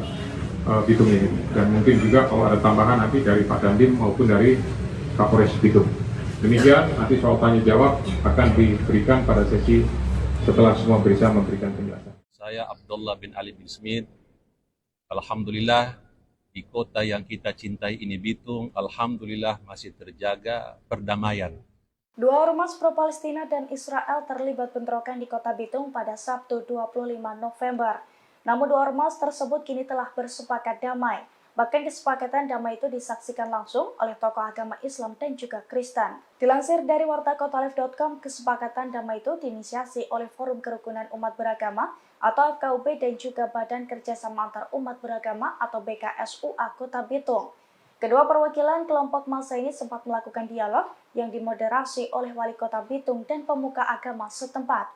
Bitung ini, dan mungkin juga kalau ada tambahan nanti dari Pak Dandim maupun dari Kapolres Bitung. Demikian, nanti soal tanya jawab akan diberikan pada sesi setelah semua bisa memberikan penjelasan. Saya Abdullah bin Ali bin Smith. Alhamdulillah di kota yang kita cintai ini Bitung, alhamdulillah masih terjaga perdamaian. Dua ormas pro-Palestina dan Israel terlibat bentrokan di Kota Bitung pada Sabtu 25 November. Namun dua ormas tersebut kini telah bersepakat damai. Bahkan kesepakatan damai itu disaksikan langsung oleh tokoh agama Islam dan juga Kristen. Dilansir dari wartakotalive.com, kesepakatan damai itu diinisiasi oleh Forum Kerukunan Umat Beragama atau FKUB dan juga Badan Kerjasama Antar Umat Beragama atau BKSUA Kota Bitung. Kedua perwakilan kelompok massa ini sempat melakukan dialog yang dimoderasi oleh Wali Kota Bitung dan pemuka agama setempat.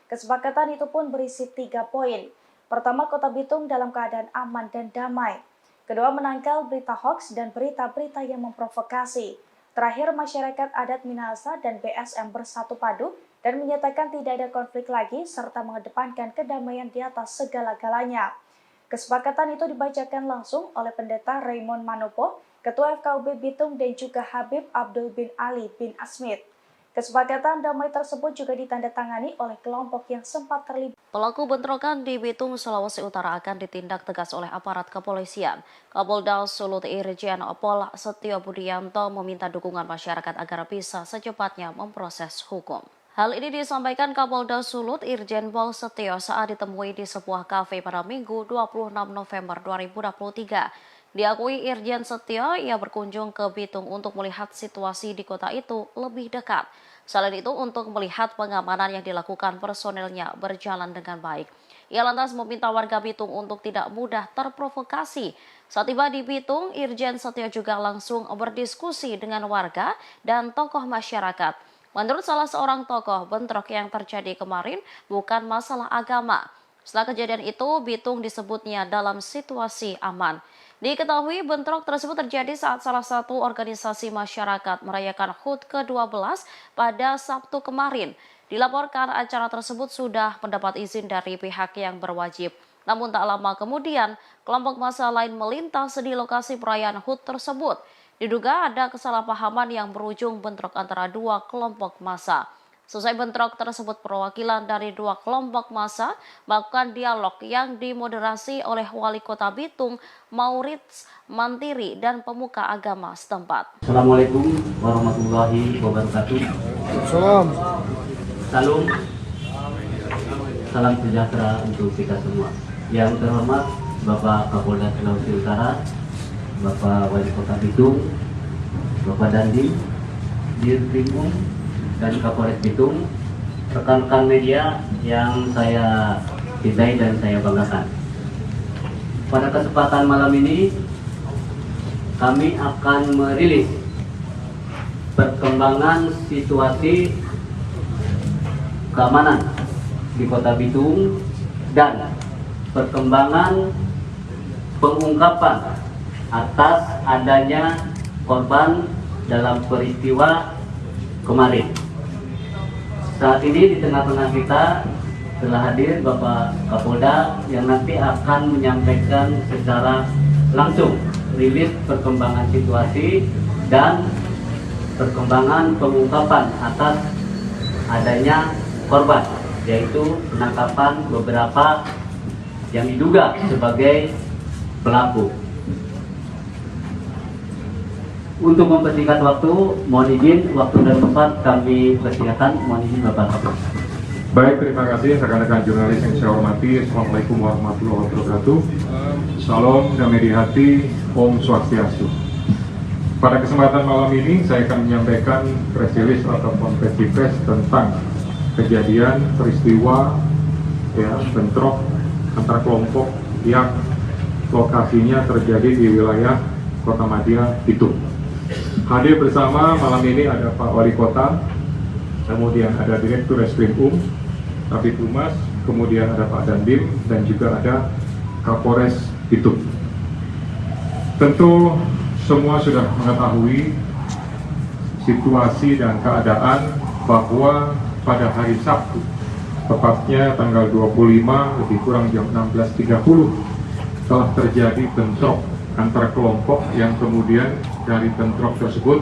Kesepakatan itu pun berisi 3 poin. Pertama, Kota Bitung dalam keadaan aman dan damai. Kedua, menangkal berita hoaks dan berita-berita yang memprovokasi. Terakhir, masyarakat adat Minahasa dan BSM bersatu padu dan menyatakan tidak ada konflik lagi serta mengedepankan kedamaian di atas segala-galanya. Kesepakatan itu dibacakan langsung oleh Pendeta Raymond Manopo, Ketua FKUB Bitung dan juga Habib Abdul bin Ali bin Asmid. Kesepakatan damai tersebut juga ditandatangani oleh kelompok yang sempat terlibat. Pelaku bentrokan di Bitung, Sulawesi Utara akan ditindak tegas oleh aparat kepolisian. Kapolda Sulut Irjen Pol Setio Budianto meminta dukungan masyarakat agar bisa secepatnya memproses hukum. Hal ini disampaikan Kapolda Sulut Irjen Pol Setio saat ditemui di sebuah kafe pada Minggu 26 November 2023. Diakui Irjen Setio, ia berkunjung ke Bitung untuk melihat situasi di kota itu lebih dekat. Selain itu, untuk melihat pengamanan yang dilakukan personelnya berjalan dengan baik. Ia lantas meminta warga Bitung untuk tidak mudah terprovokasi. Saat tiba di Bitung, Irjen Setio juga langsung berdiskusi dengan warga dan tokoh masyarakat. Menurut salah seorang tokoh, bentrok yang terjadi kemarin bukan masalah agama. Setelah kejadian itu, Bitung disebutnya dalam situasi aman. Diketahui bentrok tersebut terjadi saat salah satu organisasi masyarakat merayakan HUT ke-12 pada Sabtu kemarin. Dilaporkan acara tersebut sudah mendapat izin dari pihak yang berwajib. Namun tak lama kemudian, kelompok massa lain melintas di lokasi perayaan HUT tersebut. Diduga ada kesalahpahaman yang berujung bentrok antara dua kelompok massa. Selesai bentrok tersebut, perwakilan dari dua kelompok massa melakukan dialog yang dimoderasi oleh Wali Kota Bitung, Maurits Mantiri, dan pemuka agama setempat. Assalamualaikum warahmatullahi wabarakatuh. Salam sejahtera untuk kita semua. Yang terhormat Bapak Kapolda Sulawesi Utara, Bapak Wali Kota Bitung, Bapak Dandi, Dirkrimum, dan Kapolres Bitung, rekan-rekan media yang saya cintai dan saya banggakan. Pada kesempatan malam ini, kami akan merilis perkembangan situasi keamanan di Kota Bitung dan perkembangan pengungkapan atas adanya korban dalam peristiwa kemarin. Saat ini di tengah-tengah kita telah hadir Bapak Kapolda yang nanti akan menyampaikan secara langsung rilis perkembangan situasi dan perkembangan pengungkapan atas adanya korban, yaitu penangkapan beberapa yang diduga sebagai pelaku. Untuk mempersingkat waktu, mohon izin waktu dan tempat kami persilakan. Mohon izin Bapak Kapolda. Baik, terima kasih rekan-rekan jurnalis yang saya hormati. Assalamualaikum warahmatullahi wabarakatuh. Salam damai di hati, Om Swastiastu. Pada kesempatan malam ini saya akan menyampaikan press release atau konferensi pers tentang kejadian peristiwa bentrok antara kelompok yang lokasinya terjadi di wilayah Kota Madia Bitung. Hadir bersama malam ini ada Pak Wali Kota, kemudian ada Direktur Reskrim Kabid Humas, kemudian ada Pak Dandim, dan juga ada Kapolres Bitung. Tentu semua sudah mengetahui situasi dan keadaan bahwa pada hari Sabtu, tepatnya tanggal 25 lebih kurang jam 16.30, telah terjadi bentrok antara kelompok yang kemudian dari bentrok tersebut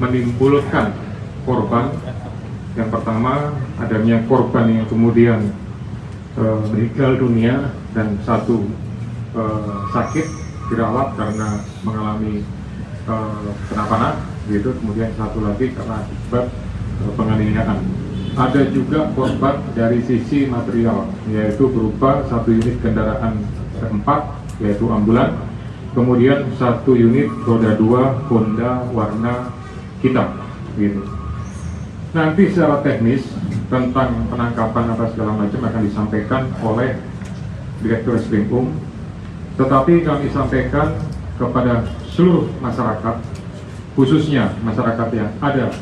menimbulkan korban. Yang pertama, adanya korban yang kemudian meninggal dunia dan satu sakit dirawat karena mengalami penampangan, gitu. Kemudian satu lagi karena akibat penganiayaan. Ada juga korban dari sisi material, yaitu berupa satu unit kendaraan keempat, yaitu ambulan. Kemudian satu unit roda 2 Honda warna hitam, gitu. Nanti secara teknis tentang penangkapan apa segala macam akan disampaikan oleh Direktur Reskrim. Tetapi kami sampaikan kepada seluruh masyarakat, khususnya masyarakat yang ada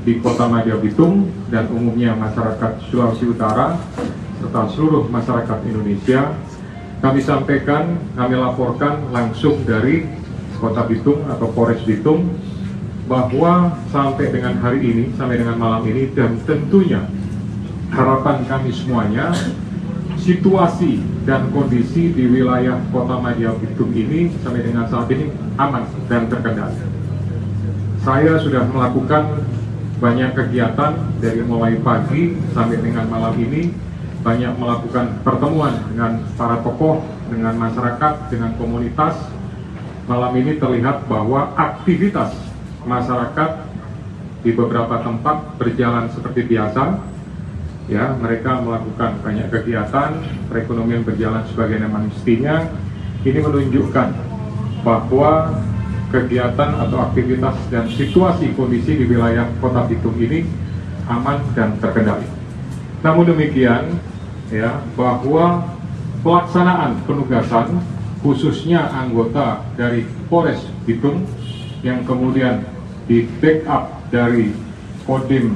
di Kota Madia Bitung dan umumnya masyarakat Sulawesi Utara serta seluruh masyarakat Indonesia. Kami sampaikan, kami laporkan langsung dari Kota Bitung atau Polres Bitung bahwa sampai dengan hari ini, sampai dengan malam ini, dan tentunya harapan kami semuanya, situasi dan kondisi di wilayah Kota Madia Bitung ini sampai dengan saat ini aman dan terkendali. Saya sudah melakukan banyak kegiatan dari mulai pagi sampai dengan malam ini, banyak melakukan pertemuan dengan para tokoh, dengan masyarakat, dengan komunitas. Malam ini terlihat bahwa aktivitas masyarakat di beberapa tempat berjalan seperti biasa. Ya, mereka melakukan banyak kegiatan, perekonomian berjalan sebagaimana mestinya. Ini menunjukkan bahwa kegiatan atau aktivitas dan situasi kondisi di wilayah Kota Bitung ini aman dan terkendali. Namun demikian, ya, bahwa pelaksanaan penugasan khususnya anggota dari Polres Bitung yang kemudian di backup dari Kodim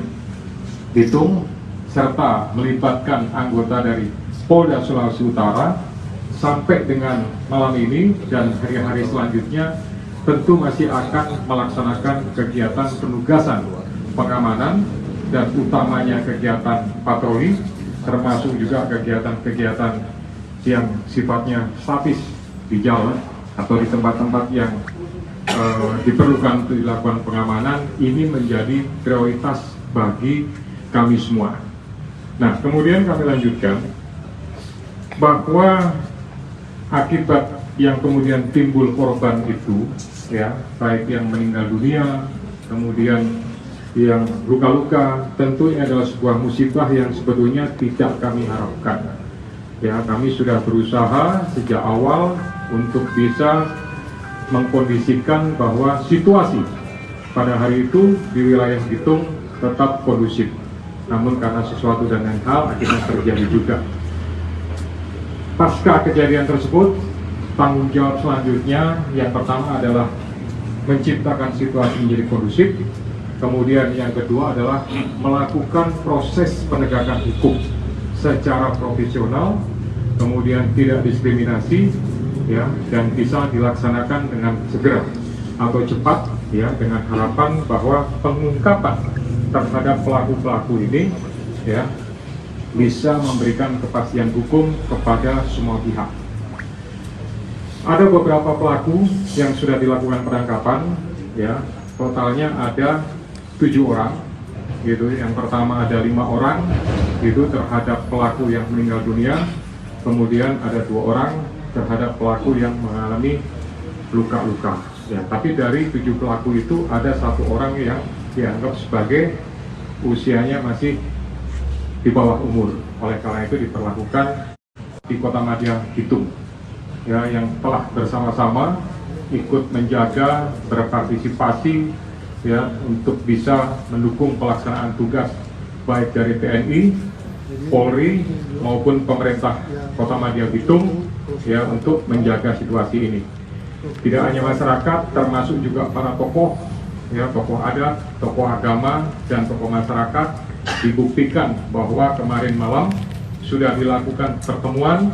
Bitung serta melibatkan anggota dari Polda Sulawesi Utara sampai dengan malam ini dan hari-hari selanjutnya tentu masih akan melaksanakan kegiatan penugasan pengamanan dan utamanya kegiatan patroli, termasuk juga kegiatan-kegiatan yang sifatnya statis di jalan atau di tempat-tempat yang diperlukan untuk dilakukan pengamanan. Ini menjadi prioritas bagi kami semua. Nah, kemudian kami lanjutkan bahwa akibat yang kemudian timbul korban itu, ya, baik yang meninggal dunia, kemudian yang luka-luka, tentu ini adalah sebuah musibah yang sebetulnya tidak kami harapkan. Ya, kami sudah berusaha sejak awal untuk bisa mengkondisikan bahwa situasi pada hari itu di wilayah Bitung tetap kondusif. Namun karena sesuatu dan lain hal akhirnya terjadi juga. Pasca kejadian tersebut, tanggung jawab selanjutnya yang pertama adalah menciptakan situasi menjadi kondusif. Kemudian yang kedua adalah melakukan proses penegakan hukum secara profesional, kemudian tidak diskriminasi, ya, dan bisa dilaksanakan dengan segera atau cepat, ya, dengan harapan bahwa pengungkapan terhadap pelaku-pelaku ini, ya, bisa memberikan kepastian hukum kepada semua pihak. Ada beberapa pelaku yang sudah dilakukan penangkapan, ya, totalnya ada 7 orang, gitu. Yang pertama ada 5 orang, itu terhadap pelaku yang meninggal dunia, kemudian ada 2 orang terhadap pelaku yang mengalami luka-luka. Ya, tapi dari 7 pelaku itu ada 1 orang yang dianggap sebagai usianya masih di bawah umur. Oleh karena itu diperlakukan di Kotamadya Bitung, ya, yang telah bersama-sama ikut menjaga, berpartisipasi, ya, untuk bisa mendukung pelaksanaan tugas baik dari TNI, Polri maupun pemerintah Kotamadya Bitung, ya, untuk menjaga situasi ini. Tidak hanya masyarakat, termasuk juga para tokoh, ya, tokoh adat, tokoh agama, dan tokoh masyarakat, dibuktikan bahwa kemarin malam sudah dilakukan pertemuan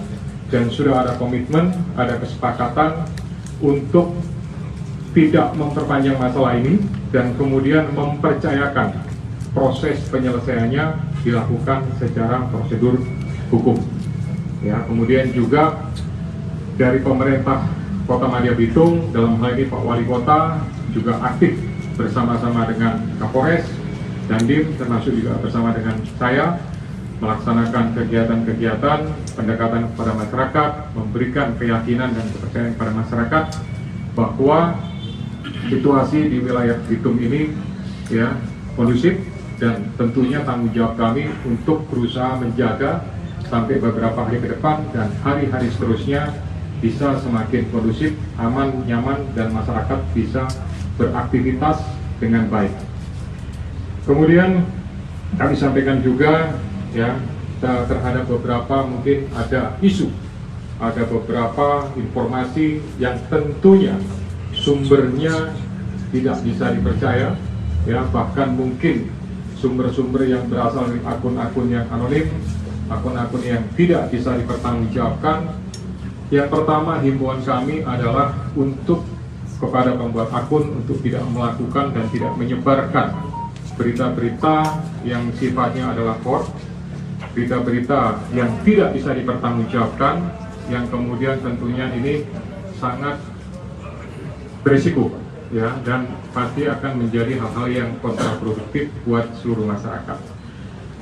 dan sudah ada komitmen, ada kesepakatan untuk tidak memperpanjang masalah ini dan kemudian mempercayakan proses penyelesaiannya dilakukan secara prosedur hukum. Ya, kemudian juga dari pemerintah Kotamadya Bitung, dalam hal ini Pak Wali Kota juga aktif bersama-sama dengan Kapolres, Dandim, termasuk juga bersama dengan saya, melaksanakan kegiatan-kegiatan pendekatan kepada masyarakat, memberikan keyakinan dan kepercayaan kepada masyarakat bahwa situasi di wilayah Bitung ini, ya, kondusif, dan tentunya tanggung jawab kami untuk berusaha menjaga sampai beberapa hari ke depan dan hari-hari seterusnya bisa semakin kondusif, aman, nyaman, dan masyarakat bisa beraktivitas dengan baik. Kemudian kami sampaikan juga, ya, terhadap beberapa mungkin ada isu, ada beberapa informasi yang tentunya sumbernya tidak bisa dipercaya, ya, bahkan mungkin sumber-sumber yang berasal dari akun-akun yang anonim, akun-akun yang tidak bisa dipertanggungjawabkan. Yang pertama, himbauan kami adalah untuk kepada pembuat akun untuk tidak melakukan dan tidak menyebarkan berita-berita yang sifatnya adalah hoax, berita-berita yang tidak bisa dipertanggungjawabkan, yang kemudian tentunya ini sangat berisiko, ya, dan pasti akan menjadi hal-hal yang kontraproduktif buat seluruh masyarakat.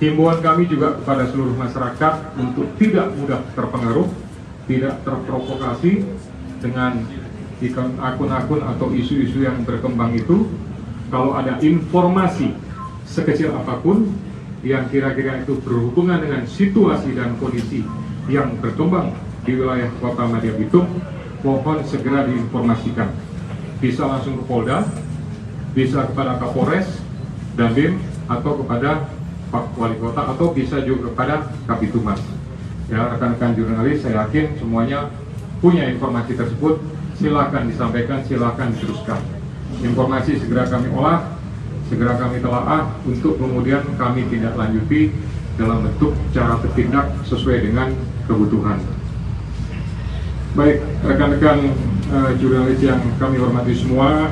Himbauan kami juga kepada seluruh masyarakat untuk tidak mudah terpengaruh, tidak terprovokasi dengan akun-akun atau isu-isu yang berkembang itu. Kalau ada informasi sekecil apapun yang kira-kira itu berhubungan dengan situasi dan kondisi yang berkembang di wilayah Kotamadya Bitung, mohon segera diinformasikan. Bisa langsung ke Polda, bisa kepada Kapolres, Dandim, atau kepada Pak Wali Kota, atau bisa juga kepada Kabitumas. Ya, rekan-rekan jurnalis, saya yakin semuanya punya informasi tersebut. Silakan disampaikan, silakan diteruskan. Informasi segera kami olah, segera kami telaah untuk kemudian kami tindak lanjuti dalam bentuk cara bertindak sesuai dengan kebutuhan. Baik, rekan-rekan jurnalis yang kami hormati semua,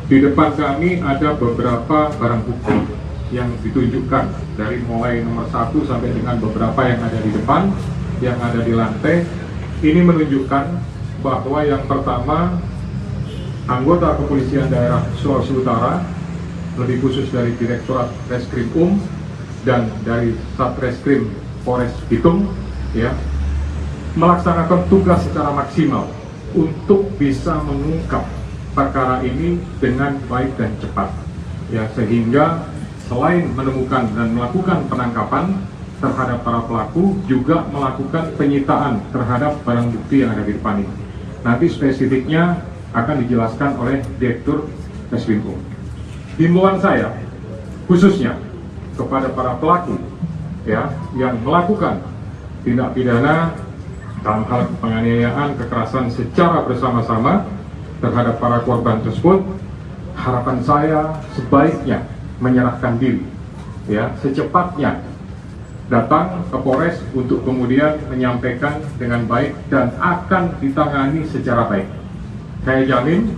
di depan kami ada beberapa barang bukti yang ditunjukkan dari mulai nomor 1 sampai dengan beberapa yang ada di depan, yang ada di lantai. Ini menunjukkan bahwa yang pertama, anggota kepolisian daerah Sulawesi Utara, lebih khusus dari Direktorat Reskrim dan dari Satreskrim Polres Bitung, ya, melaksanakan tugas secara maksimal untuk bisa mengungkap perkara ini dengan baik dan cepat, ya, sehingga selain menemukan dan melakukan penangkapan terhadap para pelaku, juga melakukan penyitaan terhadap barang bukti yang ada di depan ini. Nanti spesifiknya akan dijelaskan oleh Direktur Reskrim. Himbauan saya khususnya kepada para pelaku, ya, yang melakukan tindak pidana dalam hal penganiayaan, kekerasan secara bersama-sama terhadap para korban tersebut, harapan saya sebaiknya menyerahkan diri, ya, secepatnya datang ke Polres untuk kemudian menyampaikan dengan baik dan akan ditangani secara baik. Saya jamin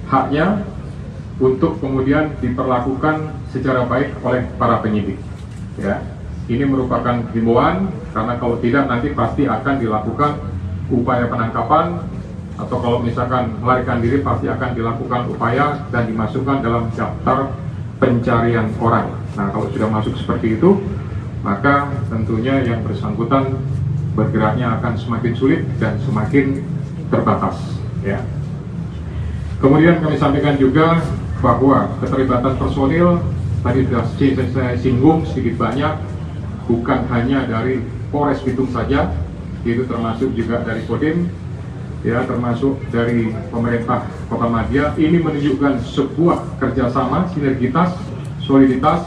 haknya untuk kemudian diperlakukan secara baik oleh para penyidik, ya. Ini merupakan himbauan, karena kalau tidak nanti pasti akan dilakukan upaya penangkapan, atau kalau misalkan melarikan diri pasti akan dilakukan upaya dan dimasukkan dalam daftar pencarian orang. Nah, kalau sudah masuk seperti itu, maka tentunya yang bersangkutan bergeraknya akan semakin sulit dan semakin terbatas, ya. Kemudian kami sampaikan juga bahwa keterlibatan personil tadi sudah saya singgung sedikit banyak, bukan hanya dari Polres Bitung saja, itu termasuk juga dari Kodim, ya, termasuk dari pemerintah Kota Madia. Ini menunjukkan sebuah kerjasama, sinergitas, soliditas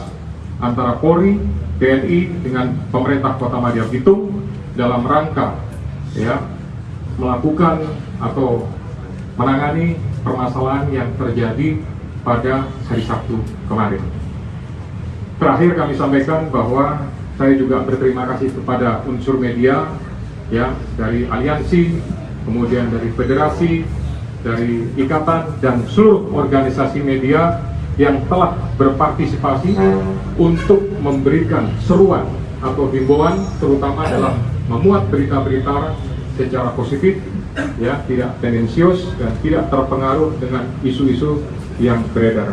antara Polri, TNI dengan pemerintah Kota Madia Bitung dalam rangka, ya, melakukan atau menangani permasalahan yang terjadi pada hari Sabtu kemarin. Terakhir kami sampaikan bahwa saya juga berterima kasih kepada unsur media, ya, dari aliansi, kemudian dari federasi, dari ikatan dan seluruh organisasi media yang telah berpartisipasi untuk memberikan seruan atau himbauan, terutama dalam memuat berita-berita secara positif, ya, tidak tendensius dan tidak terpengaruh dengan isu-isu yang beredar.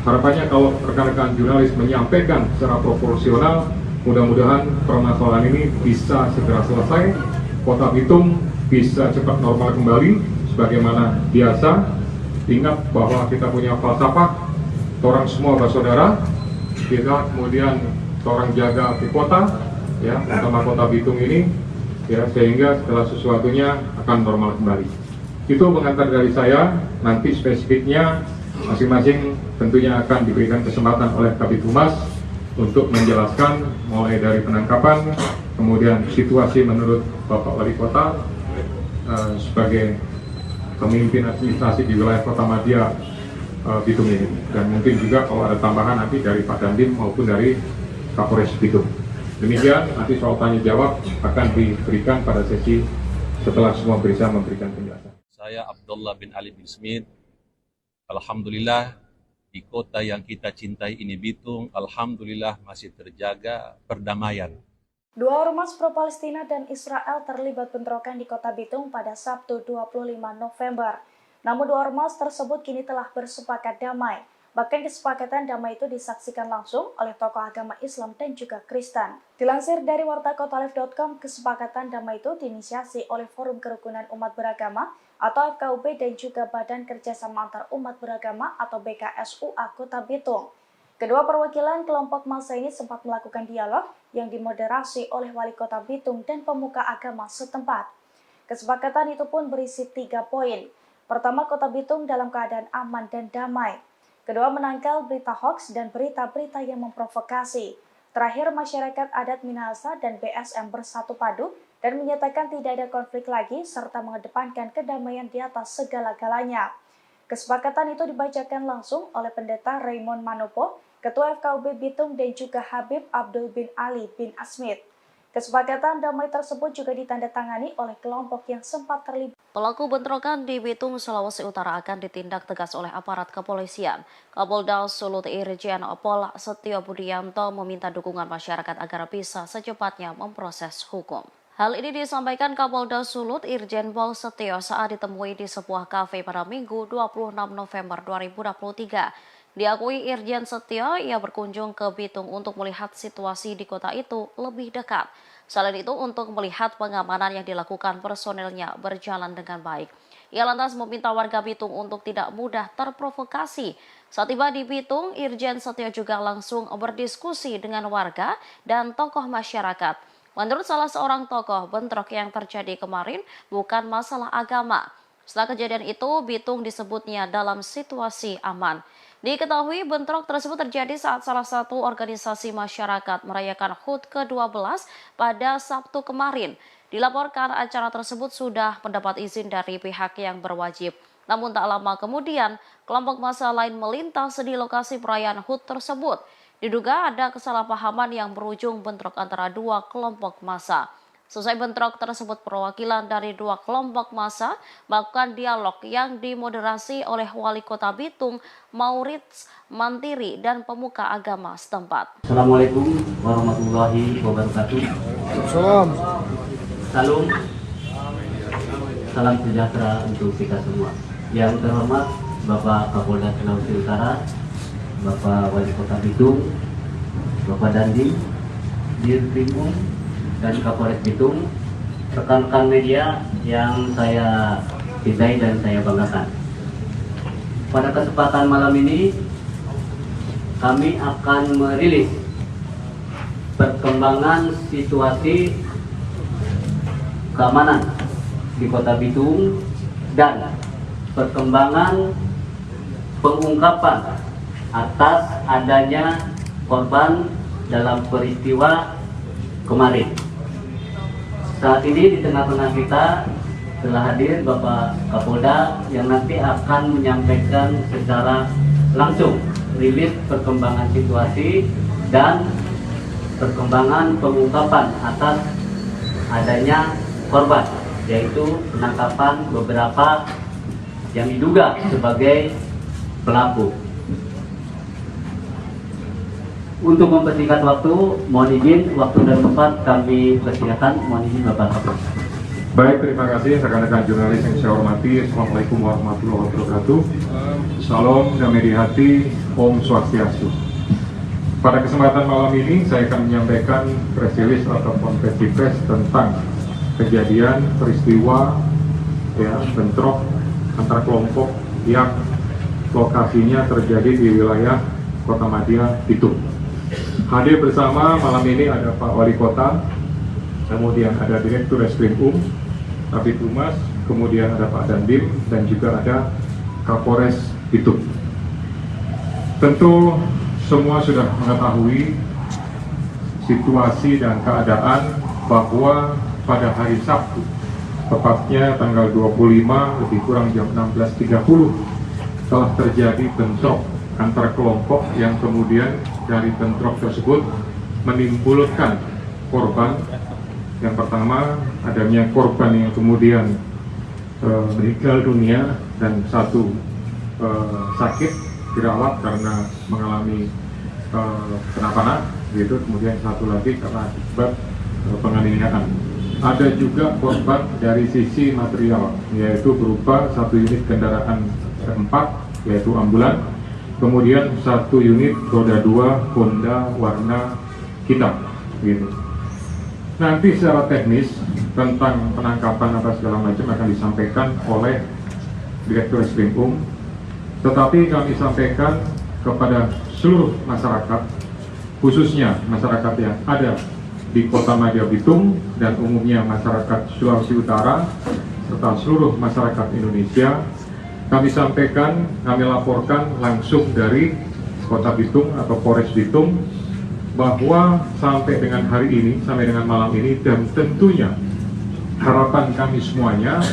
Harapannya kalau rekan-rekan jurnalis menyampaikan secara proporsional, mudah-mudahan permasalahan ini bisa segera selesai, Kota Bitung bisa cepat normal kembali sebagaimana biasa. Ingat bahwa kita punya falsafah, orang semua bersaudara, kita kemudian orang jaga di kota, ya, terutama Kota Bitung ini, ya, sehingga segala sesuatunya akan normal kembali. Itu mengantar dari saya. Nanti spesifiknya masing-masing tentunya akan diberikan kesempatan oleh Kabid Humas untuk menjelaskan mulai dari penangkapan, kemudian situasi menurut Bapak Wali Kota sebagai pemimpin administrasi di wilayah Kota Madia Bitung ini, dan mungkin juga kalau ada tambahan nanti dari Pak Dandim maupun dari Kapolres Bitung. Demikian, nanti soal tanya jawab akan diberikan pada sesi setelah semua bisa memberikan penjelasan. Saya Abdullah bin Ali bin Smith. Alhamdulillah di kota yang kita cintai ini Bitung, alhamdulillah masih terjaga perdamaian. Dua ormas pro-Palestina dan Israel terlibat bentrokan di Kota Bitung pada Sabtu 25 November. Namun dua ormas tersebut kini telah bersepakat damai. Bahkan kesepakatan damai itu disaksikan langsung oleh tokoh agama Islam dan juga Kristen. Dilansir dari wartakotalive.com, kesepakatan damai itu diinisiasi oleh Forum Kerukunan Umat Beragama atau FKUB dan juga Badan Kerjasama Antar Umat Beragama atau BKSUA Kota Bitung. Kedua perwakilan kelompok massa ini sempat melakukan dialog yang dimoderasi oleh Wali Kota Bitung dan pemuka agama setempat. Kesepakatan itu pun berisi 3 poin. Pertama, Kota Bitung dalam keadaan aman dan damai. Kedua, menangkal berita hoaks dan berita-berita yang memprovokasi. Terakhir, masyarakat adat Minahasa dan BSM bersatu padu dan menyatakan tidak ada konflik lagi serta mengedepankan kedamaian di atas segala-galanya. Kesepakatan itu dibacakan langsung oleh Pendeta Raymond Manopo, Ketua FKUB Bitung dan juga Habib Abdul bin Ali bin Asmid. Kesepakatan damai tersebut juga ditandatangani oleh kelompok yang sempat terlibat. Pelaku bentrokan di Bitung, Sulawesi Utara akan ditindak tegas oleh aparat kepolisian. Kapolda Sulut Irjen Pol Setio Budianto meminta dukungan masyarakat agar bisa secepatnya memproses hukum. Hal ini disampaikan Kapolda Sulut Irjen Pol Setio saat ditemui di sebuah kafe pada Minggu 26 November 2023. Diakui Irjen Setio, ia berkunjung ke Bitung untuk melihat situasi di kota itu lebih dekat. Selain itu, untuk melihat pengamanan yang dilakukan personelnya berjalan dengan baik. Ia lantas meminta warga Bitung untuk tidak mudah terprovokasi. Saat tiba di Bitung, Irjen Setio juga langsung berdiskusi dengan warga dan tokoh masyarakat. Menurut salah seorang tokoh, bentrok yang terjadi kemarin bukan masalah agama. Setelah kejadian itu, Bitung disebutnya dalam situasi aman. Diketahui bentrok tersebut terjadi saat salah satu organisasi masyarakat merayakan HUT ke-12 pada Sabtu kemarin. Dilaporkan acara tersebut sudah mendapat izin dari pihak yang berwajib. Namun tak lama kemudian, kelompok massa lain melintas di lokasi perayaan HUT tersebut. Diduga ada kesalahpahaman yang berujung bentrok antara dua kelompok massa. Selesai bentrok tersebut, perwakilan dari dua kelompok massa melakukan dialog yang dimoderasi oleh Wali Kota Bitung, Maurits Mantiri, dan pemuka agama setempat. Assalamualaikum warahmatullahi wabarakatuh. Salam sejahtera untuk kita semua. Yang terhormat Bapak Kapolda Sulawesi Utara, Bapak Wali Kota Bitung, Bapak Dandi, Dirkrimum, dan Kapolres Bitung, rekan-rekan media yang saya cintai dan saya banggakan. Pada kesempatan malam ini, kami akan merilis perkembangan situasi keamanan di Kota Bitung dan perkembangan pengungkapan atas adanya korban dalam peristiwa kemarin. Saat ini di tengah-tengah kita telah hadir Bapak Kapolda yang nanti akan menyampaikan secara langsung rilis perkembangan situasi dan perkembangan pengungkapan atas adanya korban, yaitu penangkapan beberapa yang diduga sebagai pelaku. Untuk mempersingkat waktu, mohon izin waktu dan tempat kami persilakan. Mohon izin Bapak Kapolda. Baik, terima kasih rekan-rekan jurnalis yang saya hormati. Assalamualaikum warahmatullahi wabarakatuh. Salam damai di hati, Om Swastiastu. Pada kesempatan malam ini saya akan menyampaikan press release atau konferensi pers tentang kejadian peristiwa bentrok antar kelompok yang lokasinya terjadi di wilayah Kota Madia, Bitung. Hadir bersama malam ini ada Pak Wali Kota, kemudian ada Direktur Reskrimum, Kabid Humas, kemudian ada Pak Dandim, dan juga ada Kapolres Bitung. Tentu semua sudah mengetahui situasi dan keadaan bahwa pada hari Sabtu, tepatnya tanggal 25 lebih kurang jam 16.30, telah terjadi bentrok antar kelompok yang kemudian dari bentrok tersebut menimbulkan korban. Yang pertama, adanya korban yang kemudian meninggal dunia dan satu sakit dirawat karena mengalami penampangan, gitu. Kemudian satu lagi karena akibat penganiayaan. Ada juga korban dari sisi material, yaitu berupa satu unit kendaraan keempat, yaitu ambulan. Kemudian satu unit roda 2 Honda warna hitam, gitu. Nanti secara teknis tentang penangkapan apa segala macam akan disampaikan oleh Direktur Reskrimum, tetapi kami sampaikan kepada seluruh masyarakat, khususnya masyarakat yang ada di Kota Madia Bitung dan umumnya masyarakat Sulawesi Utara serta seluruh masyarakat Indonesia. Kami sampaikan, kami laporkan langsung dari Kota Bitung atau Polres Bitung bahwa sampai dengan hari ini, sampai dengan malam ini, dan tentunya harapan kami semuanya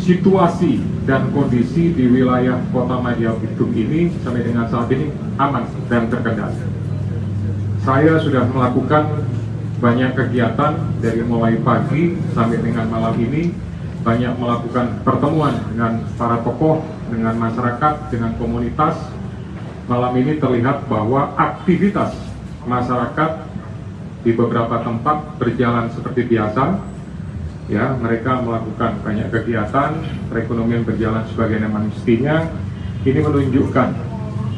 situasi dan kondisi di wilayah Kota Madya Bitung ini sampai dengan saat ini aman dan terkendali. Saya sudah melakukan banyak kegiatan dari mulai pagi sampai dengan malam ini, banyak melakukan pertemuan dengan para tokoh, dengan masyarakat, dengan komunitas. Malam ini terlihat bahwa aktivitas masyarakat di beberapa tempat berjalan seperti biasa. Ya, mereka melakukan banyak kegiatan, perekonomian berjalan sebagaimana mestinya. Ini menunjukkan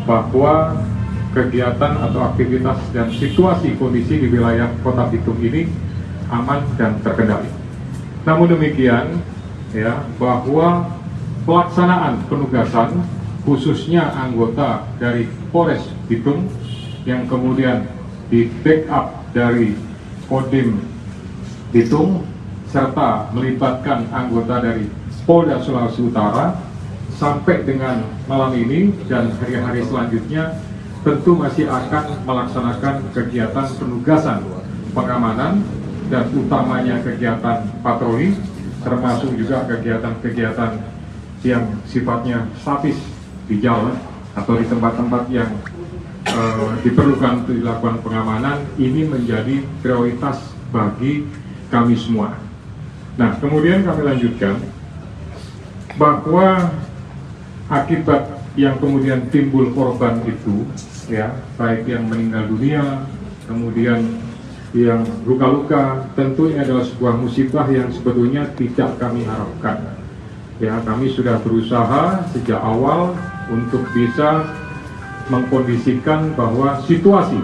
bahwa kegiatan atau aktivitas dan situasi kondisi di wilayah Kota Bitung ini aman dan terkendali. Namun demikian, ya, bahwa pelaksanaan penugasan khususnya anggota dari Polres Bitung yang kemudian di backup dari Kodim Bitung serta melibatkan anggota dari Polda Sulawesi Utara sampai dengan malam ini dan hari-hari selanjutnya tentu masih akan melaksanakan kegiatan penugasan pengamanan dan utamanya kegiatan patroli, termasuk juga kegiatan-kegiatan yang sifatnya statis di jalan atau di tempat-tempat yang diperlukan untuk dilakukan pengamanan. Ini menjadi prioritas bagi kami semua. Nah, kemudian kami lanjutkan bahwa akibat yang kemudian timbul korban itu, ya, baik yang meninggal dunia, kemudian yang luka-luka, tentu ini adalah sebuah musibah yang sebetulnya tidak kami harapkan. Ya, kami sudah berusaha sejak awal untuk bisa mengkondisikan bahwa situasi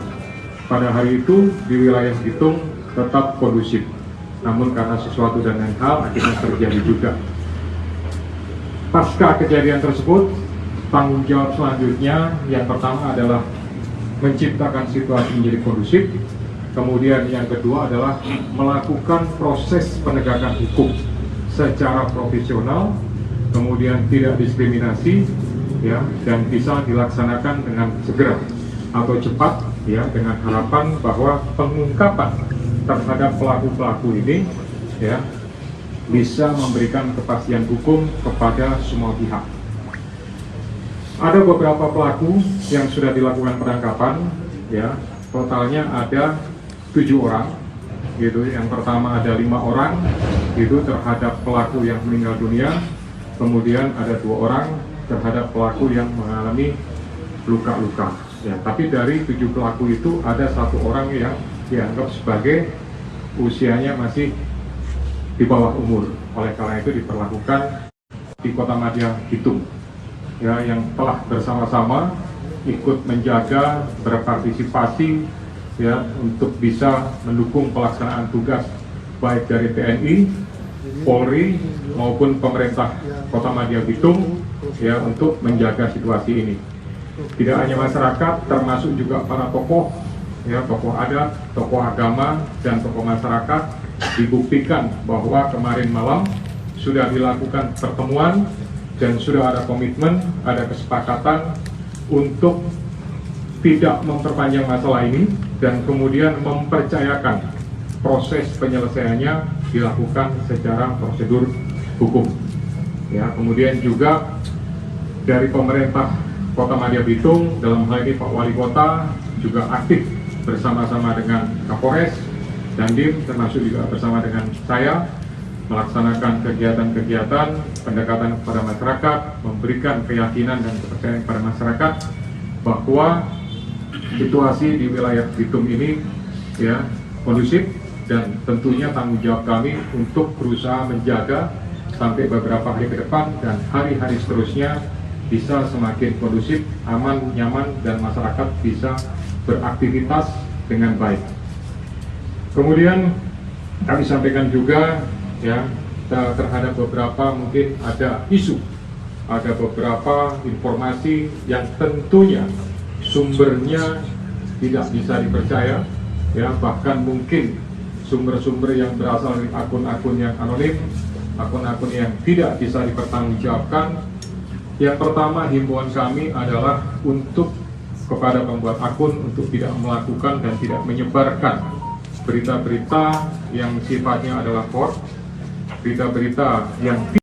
pada hari itu di wilayah Bitung tetap kondusif. Namun karena sesuatu dan lain hal akhirnya terjadi juga. Pasca kejadian tersebut, tanggung jawab selanjutnya yang pertama adalah menciptakan situasi menjadi kondusif. Kemudian yang kedua adalah melakukan proses penegakan hukum secara profesional, kemudian tidak diskriminasi, ya, dan bisa dilaksanakan dengan segera atau cepat, ya, dengan harapan bahwa pengungkapan terhadap pelaku-pelaku ini, ya, bisa memberikan kepastian hukum kepada semua pihak. Ada beberapa pelaku yang sudah dilakukan penangkapan, ya, totalnya ada 7 orang, gitu. Yang pertama ada 5 orang, itu terhadap pelaku yang meninggal dunia, kemudian ada 2 orang terhadap pelaku yang mengalami luka-luka. Ya, tapi dari 7 pelaku itu ada 1 orang yang dianggap sebagai usianya masih di bawah umur. Oleh karena itu diperlakukan di Kota Madya Bitung, ya, yang telah bersama-sama ikut menjaga, berpartisipasi, ya, untuk bisa mendukung pelaksanaan tugas baik dari TNI, Polri maupun pemerintah Kota Madya Bitung, ya, untuk menjaga situasi ini. Tidak hanya masyarakat, termasuk juga para tokoh, ya, tokoh adat, tokoh agama, dan tokoh masyarakat, dibuktikan bahwa kemarin malam sudah dilakukan pertemuan dan sudah ada komitmen, ada kesepakatan untuk tidak memperpanjang masalah ini dan kemudian mempercayakan proses penyelesaiannya dilakukan secara prosedur hukum. Ya, kemudian juga dari pemerintah Kota Madya Bitung, dalam hal ini Pak Wali Kota juga aktif bersama-sama dengan Kapolres, Dandim, termasuk juga bersama dengan saya, melaksanakan kegiatan-kegiatan pendekatan kepada masyarakat, memberikan keyakinan dan kepercayaan kepada masyarakat bahwa situasi di wilayah Bitung ini, ya, kondusif, dan tentunya tanggung jawab kami untuk berusaha menjaga sampai beberapa hari ke depan dan hari-hari seterusnya bisa semakin kondusif, aman, nyaman, dan masyarakat bisa beraktivitas dengan baik. Kemudian kami sampaikan juga, ya, terhadap beberapa mungkin ada isu, ada beberapa informasi yang tentunya sumbernya tidak bisa dipercaya, ya, bahkan mungkin sumber-sumber yang berasal dari akun-akun yang anonim, akun-akun yang tidak bisa dipertanggungjawabkan. Yang pertama, himbauan kami adalah untuk kepada pembuat akun untuk tidak melakukan dan tidak menyebarkan berita-berita yang sifatnya adalah hoax, berita-berita yang